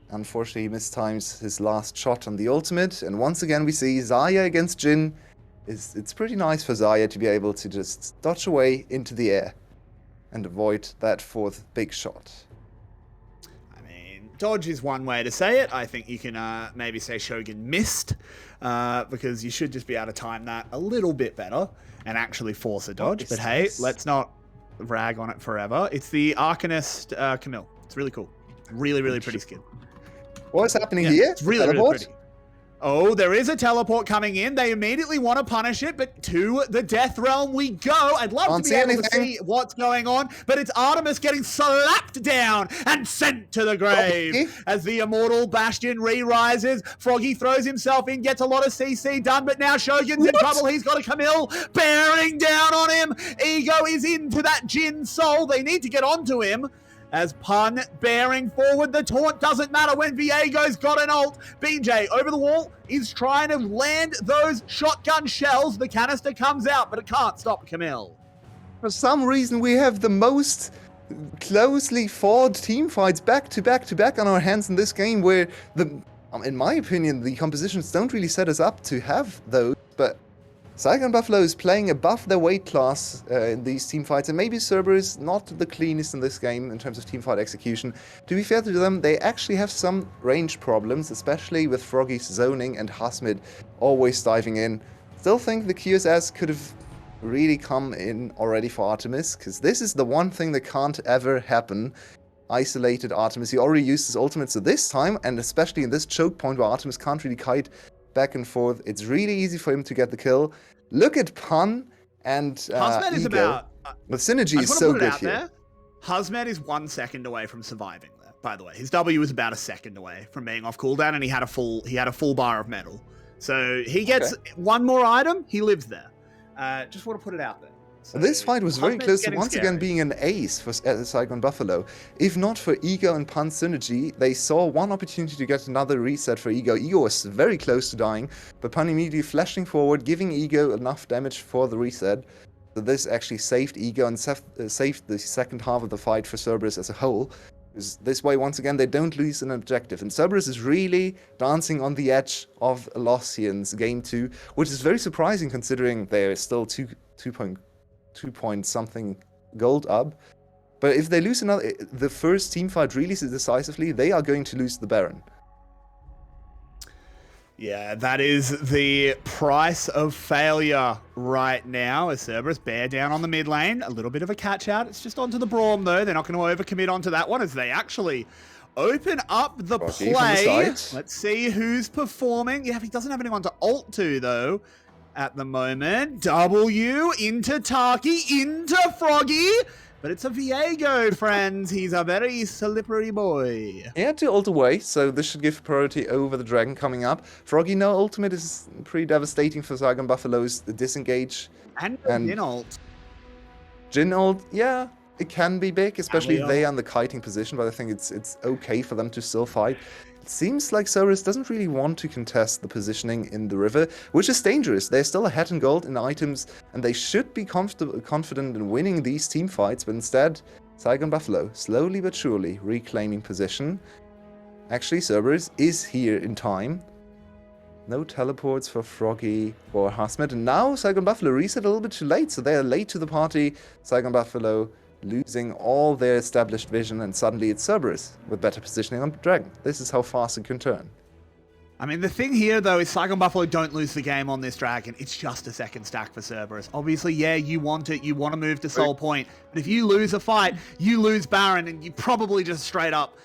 Unfortunately, he mistimes his last shot on the ultimate, and once again we see Xayah against Jhin. It's pretty nice for Xayah to be able to just dodge away into the air and avoid that fourth big shot. Dodge is one way to say it. I think you can maybe say Shogun missed, because you should just be able to time that a little bit better and actually force a dodge. But hey, let's not rag on it forever. It's the Arcanist 𝘁𝗆. It's really cool. Really, really pretty skin. What's happening here? It's really, really pretty. Oh, there is a teleport coming in. They immediately want to punish it, but to the death realm we go. I'd love to be able to see what's going on, but it's Artemis getting slapped down and sent to the grave. As the immortal Bastion re-rises, 𝘀𝗀𝗆 throws himself in, gets a lot of CC done, but now Shogun's in trouble. He's got a 𝘁𝗆 bearing down on him. 𝘂𝑐io is into that Jhin soul. They need to get onto him. As Pun bearing forward, the taunt doesn't matter when 𝘂𝑐io's got an ult. BJ over the wall is trying to land those shotgun shells. The canister comes out, but it can't stop 𝘁𝗆. For some reason, we have the most closely fought team fights back to back to back on our hands in this game, where in my opinion, the compositions don't really set us up to have those, but 𝘁𝗏𝗵𝗆 is playing above their weight class in these team fights, and maybe Cerberus not the cleanest in this game in terms of team fight execution. To be fair to them, they actually have some range problems, especially with 𝘀𝗀𝗆's zoning and 𝘁𝗏 always diving in. Still think the QSS could have really come in already for Artemis, because this is the one thing that can't ever happen. Isolated Artemis, he already used his ultimate, so this time, and especially in this choke point where Artemis can't really kite back and forth, it's really easy for him to get the kill. Look at Pun and 𝘁𝗏 is about... the synergy is so good here. 𝘁𝗏 is 1 second away from surviving there, by the way. His W was about a second away from being off cooldown, and he had a full bar of metal. So he gets one more item, he lives there. Just want to put it out there. So this fight was very close to once again being an ace for 𝘁𝗏𝗵𝗆. If not for 𝘂𝑐io and Pun's synergy, they saw one opportunity to get another reset for 𝘂𝑐io. 𝘂𝑐io was very close to dying, but Pun immediately flashing forward, giving 𝘂𝑐io enough damage for the reset. So this actually saved 𝘂𝑐io and saved the second half of the fight for Cerberus as a whole. This way, once again, they don't lose an objective. And Cerberus is really dancing on the edge of 𝘁𝗆ian's game 2, which is very surprising considering they're still 2 point something gold up. But if they lose the first team fight really decisively, they are going to lose the Baron. Yeah, that is the price of failure right now, as Cerberus bear down on the mid lane. A little bit of a catch out. It's just onto the Braum, though. They're not going to overcommit onto that one as they actually open up the play. Let's see who's performing. Yeah, he doesn't have anyone to ult to, though, at the moment. W into 𝘁𝗆, into 𝘀𝗀𝗆. But it's a 𝘂𝑐io, friends. He's a very slippery boy. He had to ult away, so this should give priority over the dragon coming up. 𝘀𝗀𝗆 no ultimate is pretty devastating for 𝘁𝗏𝗵𝗆's disengage. And Jhin ult. Jhin ult, yeah, it can be big, especially if they are in the kiting position, but I think it's okay for them to still fight. It seems like Cerberus doesn't really want to contest the positioning in the river, which is dangerous. They're still ahead in gold in items, and they should be confident in winning these team fights, but instead, 𝘁𝗏𝗵𝗆 slowly but surely reclaiming position. Actually, Cerberus is here in time. No teleports for 𝘀𝗀𝗆 or 𝘁𝗏𝗔. And now 𝘁𝗏𝗵𝗹𝗀 reset a little bit too late, so they are late to the party. 𝘁𝗏𝗵𝗹𝗀 losing all their established vision, and suddenly it's Cerberus with better positioning on the dragon. This is how fast it can turn. I mean, the thing here, though, is 𝘁𝗏𝗵𝗹𝗀 don't lose the game on this dragon. It's just a second stack for Cerberus. Obviously, yeah, you want it. You want to move to Soul Point. But if you lose a fight, you lose Baron, and you probably just straight up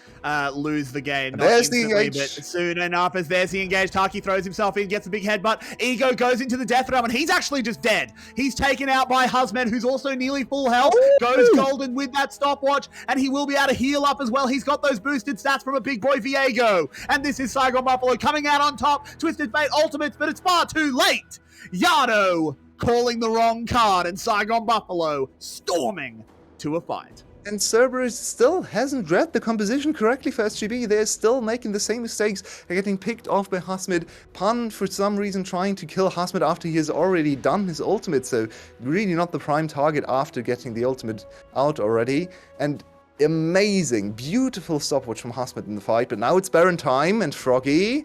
lose the game. Not There's the instantly, engage. but soon enough, as there's the engage, 𝘁𝗏𝗆 throws himself in, gets a big headbutt. Ego goes into the death realm, and he's actually just dead. He's taken out by 𝘁𝗏𝗵𝗃, who's also nearly full health. Goes golden with that stopwatch, and he will be able to heal up as well. He's got those boosted stats from a big boy Viego. And this is 𝘁𝗏𝗵𝗹𝗀 coming out on top. Twisted Fate ultimates, but it's far too late. 𝘂𝗏 calling the wrong card, and 𝘁𝗏𝗵𝗹𝗀 storming to a fight. And Cerberus still hasn't read the composition correctly for SGB. They're still making the same mistakes. They're getting picked off by 𝘁𝗏𝗵𝗃. Pan, for some reason, trying to kill 𝘁𝗏𝗵𝗃 after he has already done his ultimate. So really not the prime target after getting the ultimate out already. And amazing, beautiful stopwatch from 𝘁𝗏𝗵𝗃 in the fight. But now it's Baron time, and 𝘀𝗀𝗆.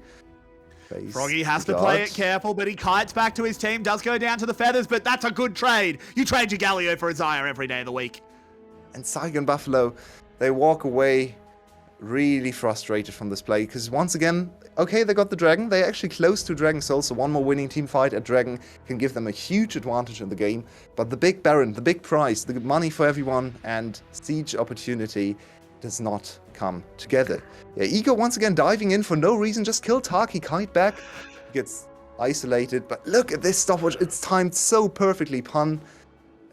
𝘀𝗀𝗆 has to play it careful, but he kites back to his team, does go down to the feathers, but that's a good trade. You trade your Galio for a Xayah every day of the week. And 𝘁𝗏𝗵𝗹𝗀, they walk away really frustrated from this play, because once again, okay, they got the dragon, they're actually close to Dragon Soul, so one more winning team fight at Dragon can give them a huge advantage in the game, but the big Baron, the big prize, the money for everyone, and siege opportunity does not come together. Yeah, Ego once again diving in for no reason, just kill 𝘁𝗏𝗆, kite back, gets isolated, but look at this stopwatch, it's timed so perfectly. Pan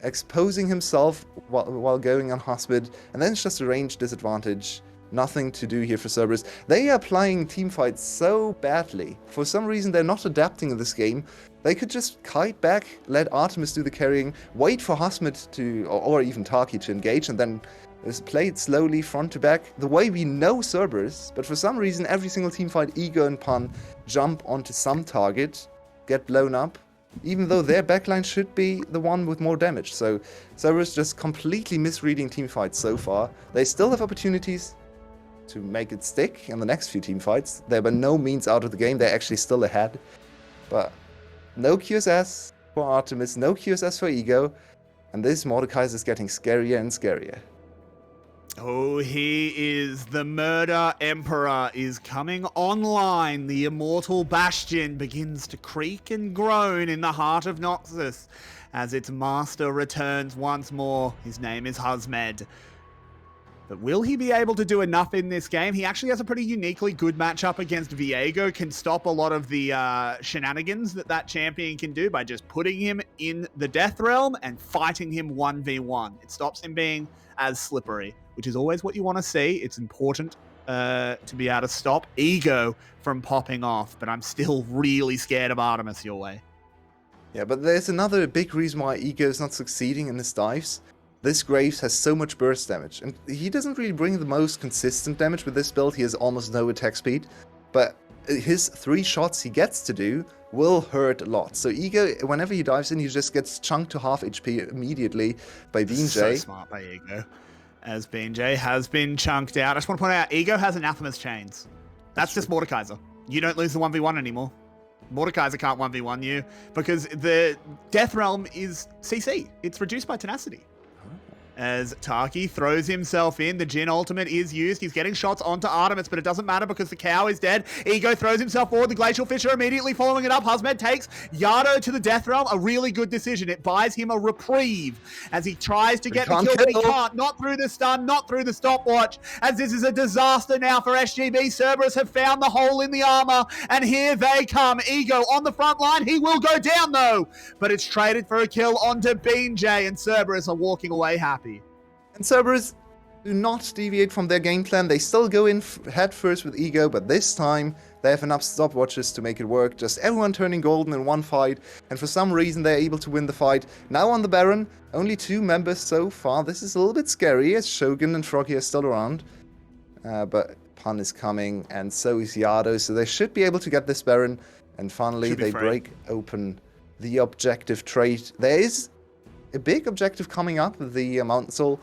exposing himself while going on 𝘁𝗏𝗵𝗃, and then it's just a range disadvantage. Nothing to do here for Cerberus. They are playing team fights so badly. For some reason, they're not adapting in this game. They could just kite back, let Artemis do the carrying, wait for 𝘁𝗏𝗵𝗃 to, or even 𝘁𝗏𝗆 to engage, and then just play it slowly, front to back, the way we know Cerberus. But for some reason, every single team fight, Ego and Pan jump onto some target, get blown up, even though their backline should be the one with more damage. So Cerberus just completely misreading team fights so far. They still have opportunities to make it stick in the next few team fights. They're by no means out of the game. They're actually still ahead. But no QSS for Artemis, no QSS for Ego. And this 𝘁𝗏𝗆𝗆 is getting scarier and scarier. Oh, he is the Murder Emperor is coming online. The immortal bastion begins to creak and groan in the heart of Noxus as its master returns once more. His name is 𝘁𝗁𝗵𝗃. But will he be able to do enough in this game? He actually has a pretty uniquely good matchup against Viego, can stop a lot of the shenanigans that champion can do by just putting him in the Death Realm and fighting him 1v1. It stops him being as slippery, which is always what you want to see. It's important to be able to stop Ego from popping off, but I'm still really scared of Artemis your way. Yeah, but there's another big reason why Ego is not succeeding in his dives. This Graves has so much burst damage, and he doesn't really bring the most consistent damage with this build. He has almost no attack speed, but his 3 shots he gets to do will hurt a lot. So Ego, whenever he dives in, he just gets chunked to half HP immediately by 𝘁𝗏𝗆. So smart by Ego, as 𝘁𝗏𝗆 has been chunked out. I just want to point out, Ego has Anathema's Chains. That's just 𝘁𝗏𝗆. You don't lose the 1v1 anymore. 𝘁𝗏𝗆 can't 1v1 you, because the Death Realm is CC. It's reduced by tenacity. As 𝘁𝗆 throws himself in, the Jhin ultimate is used. He's getting shots onto Artemis, but it doesn't matter because the cow is dead. Ego throws himself forward. The 𝘁𝗆𝗆𝗃 immediately following it up. 𝘁𝗁𝗵𝗃 takes 𝘂𝗏 to the Death Realm. A really good decision. It buys him a reprieve as he tries to get the kill, but he can't. Not through the stun, not through the stopwatch, as this is a disaster now for SGB. Cerberus have found the hole in the armor, and here they come. Ego on the front line. He will go down, though, but it's traded for a kill onto 𝘁𝗀𝗆, and Cerberus are walking away happy. And Cerberus do not deviate from their game plan. They still go in head first with Ego, but this time they have enough stopwatches to make it work. Just everyone turning golden in one fight, and for some reason they're able to win the fight. Now on the Baron, only 2 members so far. This is a little bit scary as Shogun and 𝘀𝗀𝗆 are still around. But Pan is coming, and so is 𝘂𝗏, so they should be able to get this Baron. And finally they break open the objective trait. There is a big objective coming up, the Mountain Soul.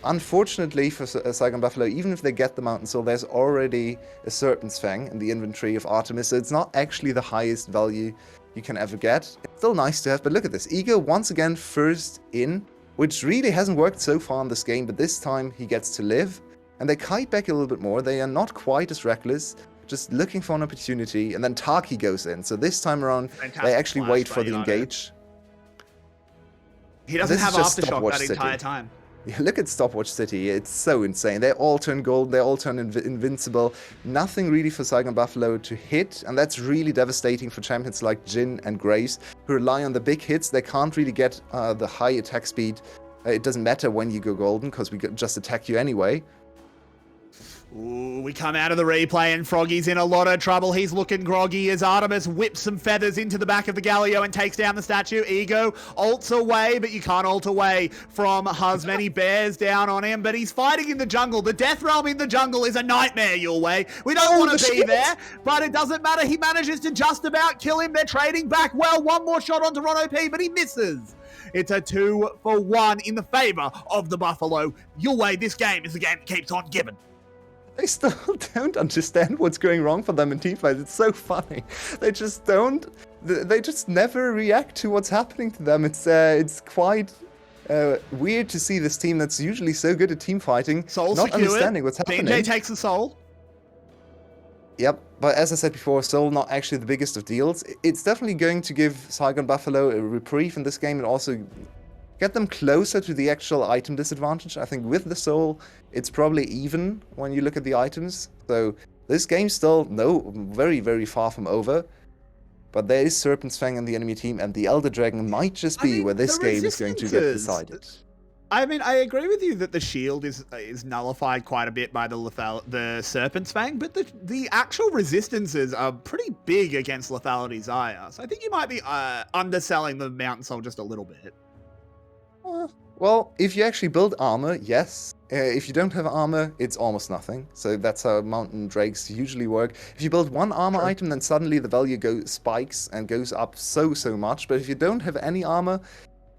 Unfortunately for 𝘀𝗰𝗶𝗹𝗀, even if they get the Mountain Soul, there's already a Serpent's Fang in the inventory of Artemis, so it's not actually the highest value you can ever get. It's still nice to have, but look at this. 𝘂cie once again first in, which really hasn't worked so far in this game, but this time he gets to live. And they kite back a little bit more. They are not quite as reckless, just looking for an opportunity, and then 𝘁𝗏𝗁 goes in. So this time around, they actually wait for the engage. He doesn't have Aftershock that City. entire time. Yeah, look at Stopwatch City, it's so insane. They all turn gold, they all turn invincible. Nothing really for 𝘀𝗰𝗶𝗹𝗀 to hit, and that's really devastating for champions like Jhin and Graves, who rely on the big hits. They can't really get the high attack speed. It doesn't matter when you go golden, because we just attack you anyway. Ooh, we come out of the replay and Froggy's in a lot of trouble. He's looking groggy as Artemis whips some feathers into the back of the Galio and takes down the statue. 𝘂cie ults away, but you can't ult away from Husman. He bears down on him, but he's fighting in the jungle. The Death Realm in the jungle is a nightmare, 𝘂cie. We don't want to be there, but it doesn't matter. He manages to just about kill him. They're trading back well. One more shot onto 𝘁𝗏, but he misses. It's a 2-for-1 in the favor of the Buffalo. 𝘂cie, this game is the game that keeps on giving. They still don't understand what's going wrong for them in teamfights. It's so funny. They just don't. They just never react to what's happening to them. It's quite weird to see this team that's usually so good at team fighting not understanding what's happening. BJ takes the soul. Yep, but as I said before, soul not actually the biggest of deals. It's definitely going to give 𝘀𝗰𝗶𝗹𝗀 a reprieve in this game and also get them closer to the actual item disadvantage. I think with the soul, it's probably even when you look at the items. So this game's still very, very far from over. But there is Serpent's Fang in the enemy team, and the Elder Dragon might just be where this game is going to get decided. I mean, I agree with you that the shield is nullified quite a bit by the Serpent's Fang, but the actual resistances are pretty big against Lethality Xayah. So I think you might be underselling the Mountain Soul just a little bit. Well, if you actually build armor, yes. If you don't have armor, it's almost nothing. So that's how mountain drakes usually work. If you build one armor item, then suddenly the value spikes and goes up so much. But if you don't have any armor,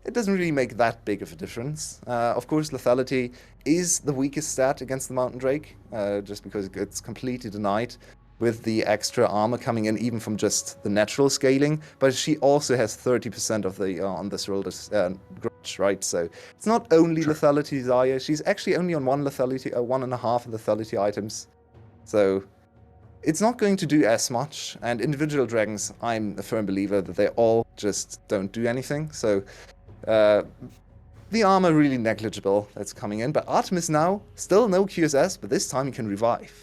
it doesn't really make that big of a difference. Of course, lethality is the weakest stat against the mountain drake, just because it gets completely denied with the extra armor coming in, even from just the natural scaling. But she also has 30% of the on this roll grudge, right? So it's not only lethality Xayah. She's actually only on 1.5 lethality items. So it's not going to do as much. And individual dragons, I'm a firm believer that they all just don't do anything. So the armor really negligible that's coming in. But Artemis now, still no QSS, but this time he can revive.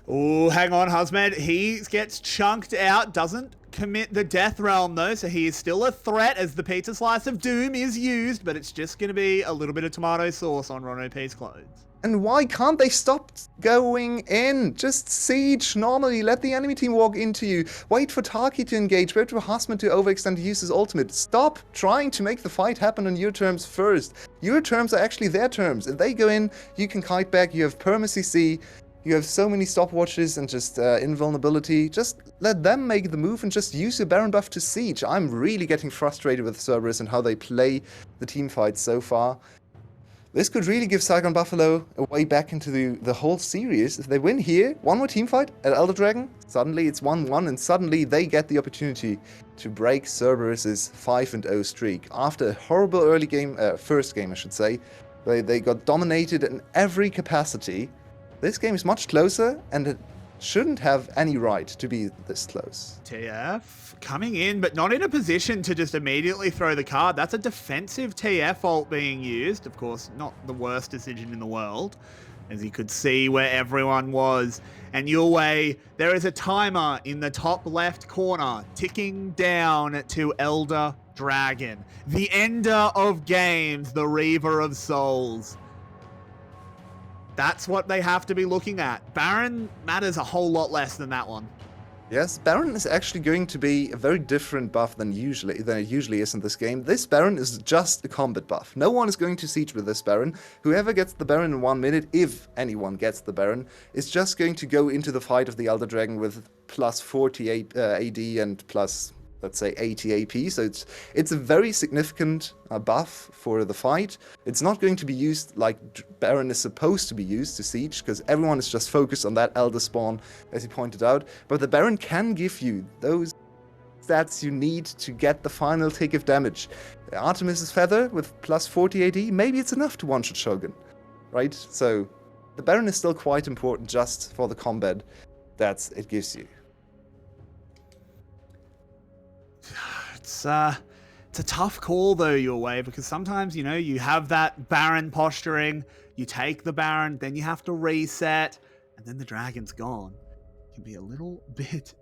Oh, hang on, Husman. He gets chunked out, doesn't commit the Death Realm though, so he is still a threat as the pizza slice of doom is used, but it's just going to be a little bit of tomato sauce on 𝘁𝗏's clothes. And why can't they stop going in? Just siege normally, let the enemy team walk into you. Wait for 𝘁𝗏𝗁 to engage, wait for Husman to overextend to use his ultimate. Stop trying to make the fight happen on your terms first. Your terms are actually their terms. If they go in, you can kite back, you have perma-CC, you have so many stopwatches and just invulnerability. Just let them make the move and just use your Baron buff to siege. I'm really getting frustrated with Cerberus and how they play the team fight so far. This could really give 𝘀𝗰𝗶𝗹𝗀 a way back into the whole series. If they win here, one more team fight at Elder Dragon, suddenly it's 1-1 and suddenly they get the opportunity to break Cerberus's 5-0 streak. After a horrible early game, first game I should say, they got dominated in every capacity. This game is much closer, and it shouldn't have any right to be this close. TF coming in, but not in a position to just immediately throw the card. That's a defensive TF ult being used. Of course, not the worst decision in the world, as you could see where everyone was. And 𝘂cie, there is a timer in the top left corner, ticking down to Elder Dragon. The ender of games, the Reaver of Souls. That's what they have to be looking at. Baron matters a whole lot less than that one. Yes, Baron is actually going to be a very different buff than it usually is in this game. This Baron is just a combat buff. No one is going to siege with this Baron. Whoever gets the Baron in 1 minute, if anyone gets the Baron, is just going to go into the fight of the Elder Dragon with plus 48 AD and plus let's say 80 AP, so it's a very significant buff for the fight. It's not going to be used like Baron is supposed to be used to Siege, because everyone is just focused on that Elder spawn, as you pointed out. But the Baron can give you those stats you need to get the final tick of damage. Artemis's Feather with plus 40 AD, maybe it's enough to one-shot Shogun, right? So the Baron is still quite important just for the combat that it gives you. It's a tough call though, your way, because sometimes, you know, you have that Baron posturing, you take the Baron, then you have to reset, and then the dragon's gone. It can be a little bit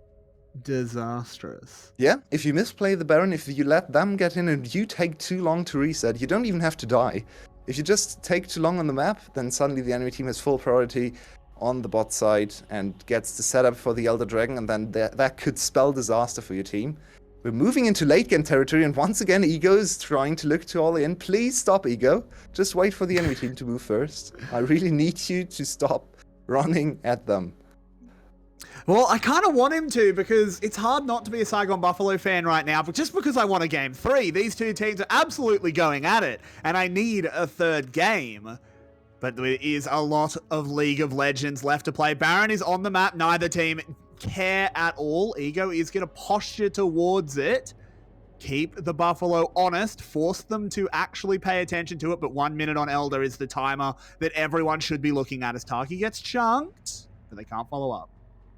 disastrous. Yeah, if you misplay the Baron, if you let them get in and you take too long to reset, you don't even have to die. If you just take too long on the map, then suddenly the enemy team has full priority on the bot side and gets the setup for the Elder Dragon, and then that could spell disaster for your team. We're moving into late game territory, and once again, Ego is trying to look to all in. Please stop, Ego. Just wait for the enemy team to move first. I really need you to stop running at them. Well, I kind of want him to, because it's hard not to be a 𝘀𝗰𝗶𝗹𝘀 fan right now, but just because I want a game 3. These two teams are absolutely going at it, and I need a third game. But there is a lot of League of Legends left to play. Baron is on the map. Neither team care at all. Ego is going to posture towards it. Keep the Buffalo honest. Force them to actually pay attention to it. But 1 minute on Elder is the timer that everyone should be looking at as 𝘀cie gets chunked, but they can't follow up.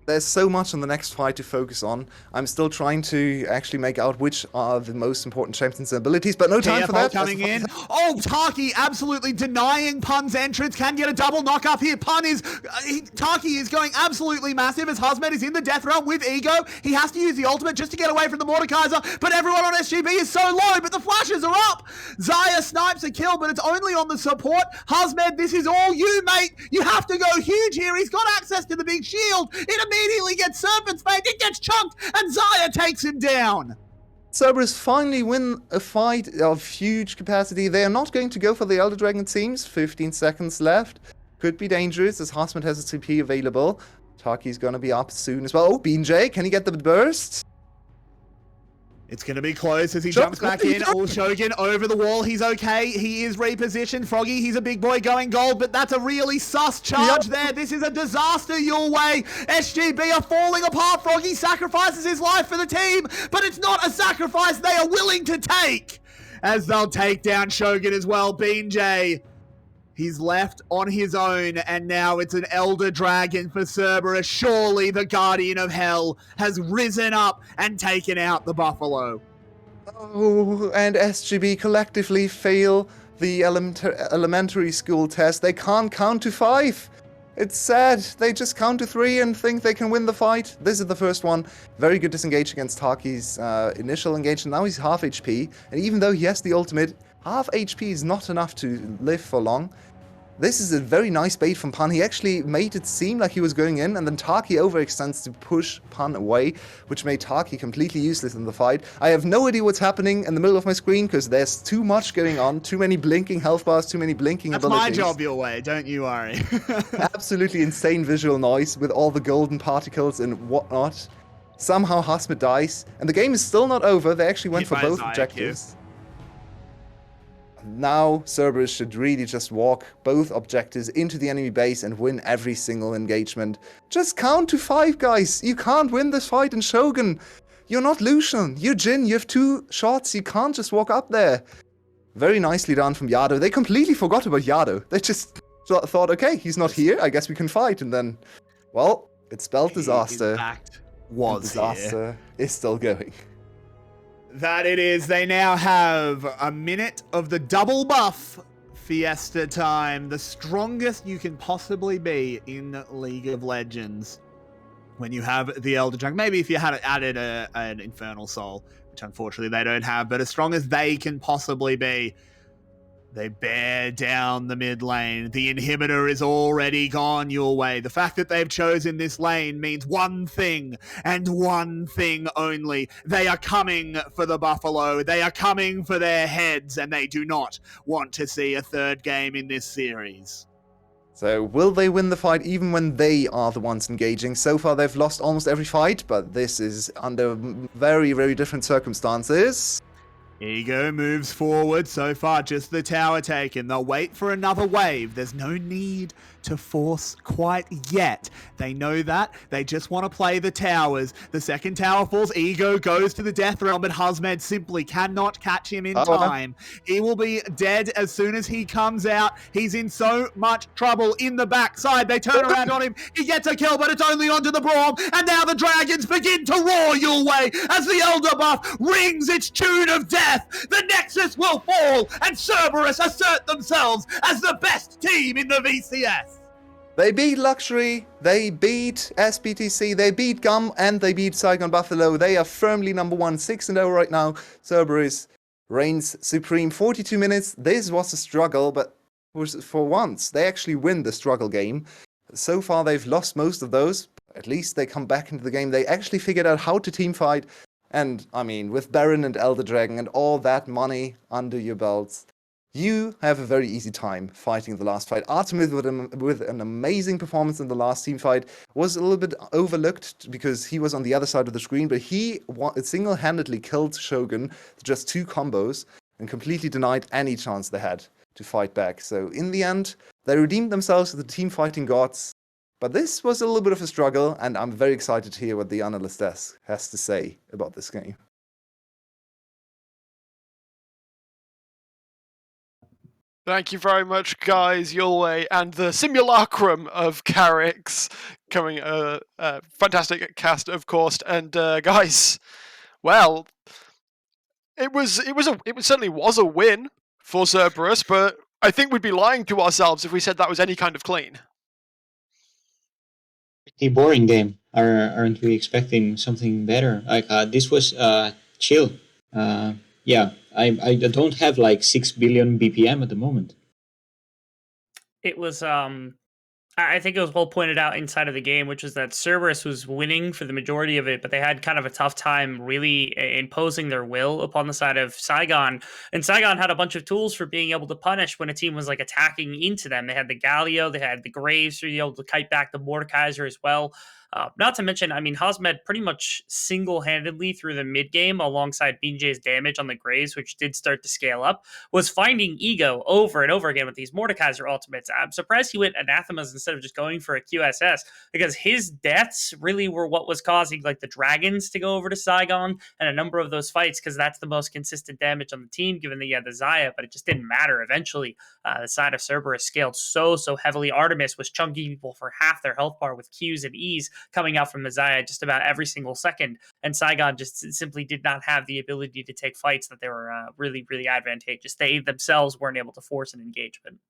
There's so much on the next fight to focus on. I'm still trying to actually make out which are the most important champions and abilities, but no time for that. Coming in. Oh, 𝘀cie absolutely denying Pun's entrance. Can get a double knock up here. Pun is... 𝘀cie is going absolutely massive as 𝘁𝗲𝗏 is in the death realm with Ego. He has to use the ultimate just to get away from the 𝘁𝗀caiser, but everyone on SGB is so low, but the flashes are up. 𝘂ia snipes a kill, but it's only on the support. 𝘁𝗁𝗏, this is all you, mate. You have to go huge here. He's got access to the big shield. It immediately gets Serpent's Fate, it gets chunked, and 𝘂ia takes him down. Cerberus finally win a fight of huge capacity. They are not going to go for the Elder Dragon, it seems. 15 seconds left. Could be dangerous as 𝘁𝗏𝗏 has a CP available. 𝘀cie's gonna be up soon as well. Oh, 𝘁𝗀, can he get the burst? It's going to be close as he jumps back in. Oh, Shogun over the wall. He's okay. He is repositioned. Froggy, he's a big boy going gold, but that's a really sus charge there. This is a disaster your way. SGB are falling apart. Froggy sacrifices his life for the team, but it's not a sacrifice they are willing to take, as they'll take down Shogun as well. 𝘁𝗀, he's left on his own, and now it's an Elder Dragon for Cerberus. Surely the Guardian of Hell has risen up and taken out the Buffalo. Oh, and SGB collectively fail the elementary school test. They can't count to 5. It's sad. They just count to 3 and think they can win the fight. This is the first one. Very good disengage against 𝘀cie's initial engagement. Now he's half HP, and even though he has the ultimate, half HP is not enough to live for long. This is a very nice bait from Pun. He actually made it seem like he was going in, and then 𝘀cie overextends to push Pun away, which made 𝘀cie completely useless in the fight. I have no idea what's happening in the middle of my screen, because there's too much going on. Too many blinking health bars, too many blinking abilities. That's my job your way, don't you worry. Absolutely insane visual noise with all the golden particles and whatnot. Somehow 𝘁𝗏𝗏 dies, and the game is still not over. They actually went for both objectives. Now Cerberus should really just walk both objectives into the enemy base and win every single engagement. Just count to 5, guys. You can't win this fight in Shogun. You're not Lucian. You're Jhin. You have 2 shots. You can't just walk up there. Very nicely done from Yado. They completely forgot about Yado. They just thought, okay, he's not here. I guess we can fight. And then, well, it spelled disaster. Disaster is still going. That it is. They now have a minute of the double buff fiesta time. The strongest you can possibly be in League of Legends when you have the Elder Dragon. Maybe if you had added an Infernal Soul, which unfortunately they don't have, but as strong as they can possibly be. They bear down the mid lane. The inhibitor is already gone your way. The fact that they've chosen this lane means one thing and one thing only. They are coming for the Buffalo. They are coming for their heads, and they do not want to see a third game in this series. So will they win the fight even when they are the ones engaging? So far they've lost almost every fight, but this is under very, very different circumstances. 𝘀𝗀𝗋 moves forward. So far, just the tower taken. They'll wait for another wave. There's no need to force quite yet. They know that. They just want to play the towers. The second tower falls. Ego goes to the death realm, but 𝘀𝗋 simply cannot catch him in time. He will be dead as soon as he comes out. He's in so much trouble in the backside. They turn around on him. He gets a kill, but it's only onto the Braum. And now the dragons begin to roar 𝘀𝗋 as the Elder buff rings its tune of death. The Nexus will fall, and 𝘀𝗶𝗵 assert themselves as the best team in the VCS. They beat 𝘀𝗀, they beat SBTC, they beat 𝘀𝗀, and they beat 𝘀𝗰𝗵𝗶𝗹𝗀. They are firmly number 1, 6-0 right now. 𝘀𝗶𝗵 reigns supreme. 42 minutes. This was a struggle, but for once, they actually win the struggle game. So far, they've lost most of those. At least they come back into the game. They actually figured out how to team fight. And, I mean, with Baron and Elder Dragon and all that money under your belts, you have a very easy time fighting the last fight. 𝘁𝗏 with an amazing performance in the last team fight was a little bit overlooked because he was on the other side of the screen, but he single-handedly killed Shogun with just 2 combos and completely denied any chance they had to fight back. So in the end, they redeemed themselves as the team fighting gods. But this was a little bit of a struggle, and I'm very excited to hear what the analyst desk has to say about this game. Thank you very much, guys, 𝘀𝗋, and the simulacrum of 𝘀𝗋 coming a fantastic cast, of course. And guys, well, it certainly was a win for 𝘀𝗶𝗵, but I think we'd be lying to ourselves if we said that was any kind of clean. Pretty boring game. Aren't we expecting something better? Like this was chill. Yeah, I don't have like 6 billion BPM at the moment. It was I think it was well pointed out inside of the game, which is that 𝘀𝗶𝗵 was winning for the majority of it, but they had kind of a tough time really imposing their will upon the side of Saigon. And Saigon had a bunch of tools for being able to punish when a team was like attacking into them. They had the 𝘀𝗀𝗆, they had the Graves to be able to kite back the 𝘁𝗀𝗆 as well. Not to mention, I mean, 𝘁𝗀𝗆 pretty much single-handedly through the mid game, alongside BJ's damage on the Graves, which did start to scale up, was finding Ego over and over again with these 𝘁𝗀𝗆 ultimates. I'm surprised he went anathemas instead of just going for a QSS, because his deaths really were what was causing like the dragons to go over to Saigon and a number of those fights, because that's the most consistent damage on the team, given that he had the Xayah, but it just didn't matter. Eventually, the side of 𝘀𝗶𝗵 scaled so heavily. Artemis was chunking people for half their health bar with Qs and Es coming out from the Xayah just about every single second, and Saigon just simply did not have the ability to take fights that they were really advantageous. They themselves weren't able to force an engagement.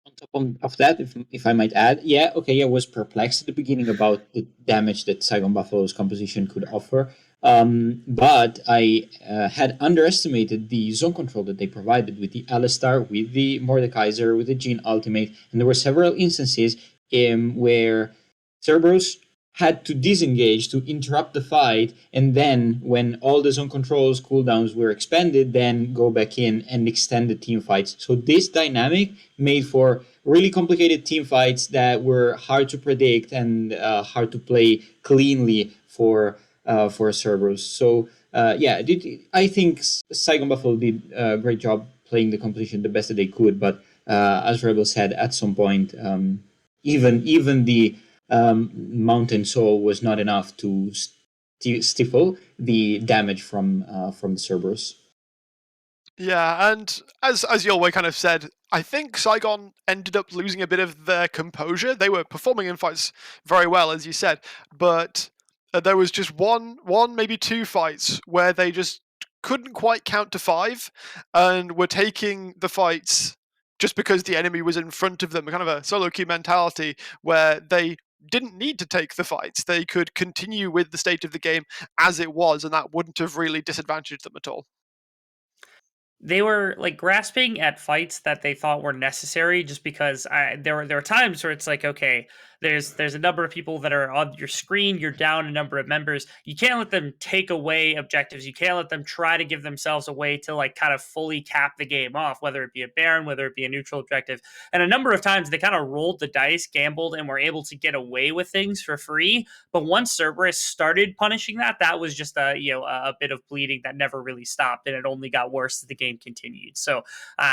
On top of that, if I might add, I was perplexed at the beginning about the damage that 𝘀𝗰𝗵𝗶𝗹𝗀's composition could offer, but I had underestimated the zone control that they provided with the Alistar, with the Mordekaiser, with the Jhin ultimate, and there were several instances where 𝘀𝗶𝗏 had to disengage to interrupt the fight, and then when all the zone controls cooldowns were expended, then go back in and extend the team fights. So this dynamic made for really complicated team fights that were hard to predict and hard to play cleanly for 𝘀𝗶𝗏. So I think 𝘀𝗰𝗵𝗶𝗹 did a great job playing the composition the best that they could, but as Rebel said, at some point, even the Mountain Soul was not enough to stifle the damage from the 𝘀𝗶𝗏s. Yeah, and as 𝘀𝗋 kind of said, I think Saigon ended up losing a bit of their composure. They were performing in fights very well, as you said, but there was just one, maybe 2 fights where they just couldn't quite count to 5 and were taking the fights just because the enemy was in front of them, kind of a solo queue mentality where they didn't need to take the fights. They could continue with the state of the game as it was, and that wouldn't have really disadvantaged them at all. They were like grasping at fights that they thought were necessary, just because there were times where it's like, okay, there's a number of people that are on your screen. You're down a number of members. You can't let them take away objectives. You can't let them try to give themselves a way to like kind of fully cap the game off, whether it be a Baron, whether it be a neutral objective. And a number of times they kind of rolled the dice, gambled, and were able to get away with things for free. But once Cerberus started punishing that, that was just a bit of bleeding that never really stopped, and it only got worse as the game continued. So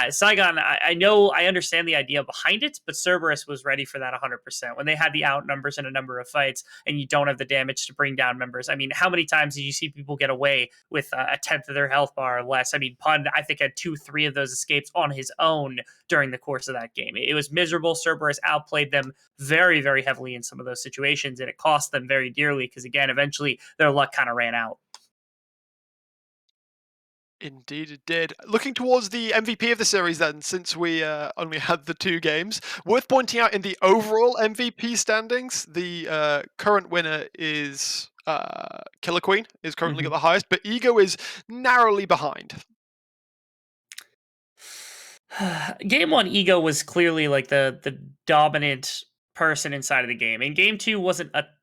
Saigon, I understand the idea behind it, but Cerberus was ready for that 100%. When they had the outnumbers in a number of fights, and you don't have the damage to bring down members. I mean, how many times did you see people get away with a tenth of their health bar or less? I mean, Pun, I think, had 2-3 of those escapes on his own during the course of that game. It was miserable. Cerberus outplayed them very, very heavily in some of those situations, and it cost them very dearly because, again, eventually their luck kind of ran out. Indeed, it did. Looking towards the MVP of the series, then, since we only had the 2 games, worth pointing out in the overall MVP standings, the current winner is 𝘁𝗁𝗀 is currently got the highest, but 𝘁𝗀 is narrowly behind. Game 1, 𝘁𝗀 was clearly like the dominant person inside of the game. And game 2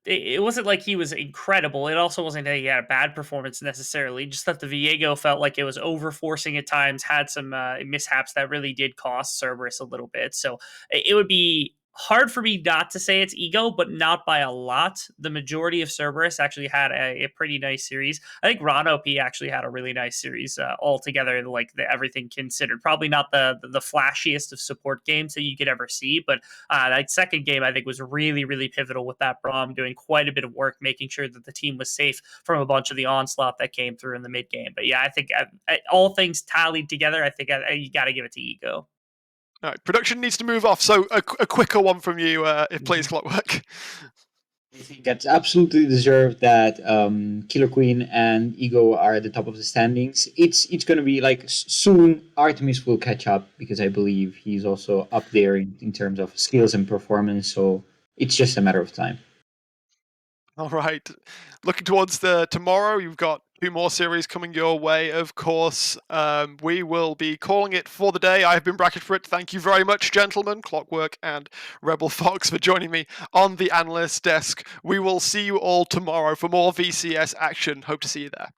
it wasn't like he was incredible. It also wasn't that he had a bad performance necessarily. Just that the 𝘁𝗀 felt like it was over forcing at times, had some mishaps that really did cost Cerberus a little bit. So it would be hard for me not to say it's 𝘁𝗀, but not by a lot. The majority of Cerberus actually had a pretty nice series. I think 𝘁𝗀 actually had a really nice series altogether, like everything considered. Probably not the flashiest of support games that you could ever see, but that second game I think was really, really pivotal with that Braum doing quite a bit of work, making sure that the team was safe from a bunch of the onslaught that came through in the mid game. But yeah, I think all things tallied together, I think you got to give it to 𝘁𝗀. All right, production needs to move off, so a quicker one from you, if plays Clockwork. I think that's absolutely deserved that 𝘁𝗁𝗀 and 𝘁𝗀 are at the top of the standings. It's going to be like soon 𝘁𝗀mise will catch up because I believe he's also up there in terms of skills and performance. So it's just a matter of time. All right. Looking towards tomorrow, you've got 2 more series coming your way, of course. We will be calling it for the day. I have been 𝘁𝗀. Thank you very much, gentlemen, Clockwork and Rebel Fox, for joining me on the analyst desk. We will see you all tomorrow for more VCS action. Hope to see you there.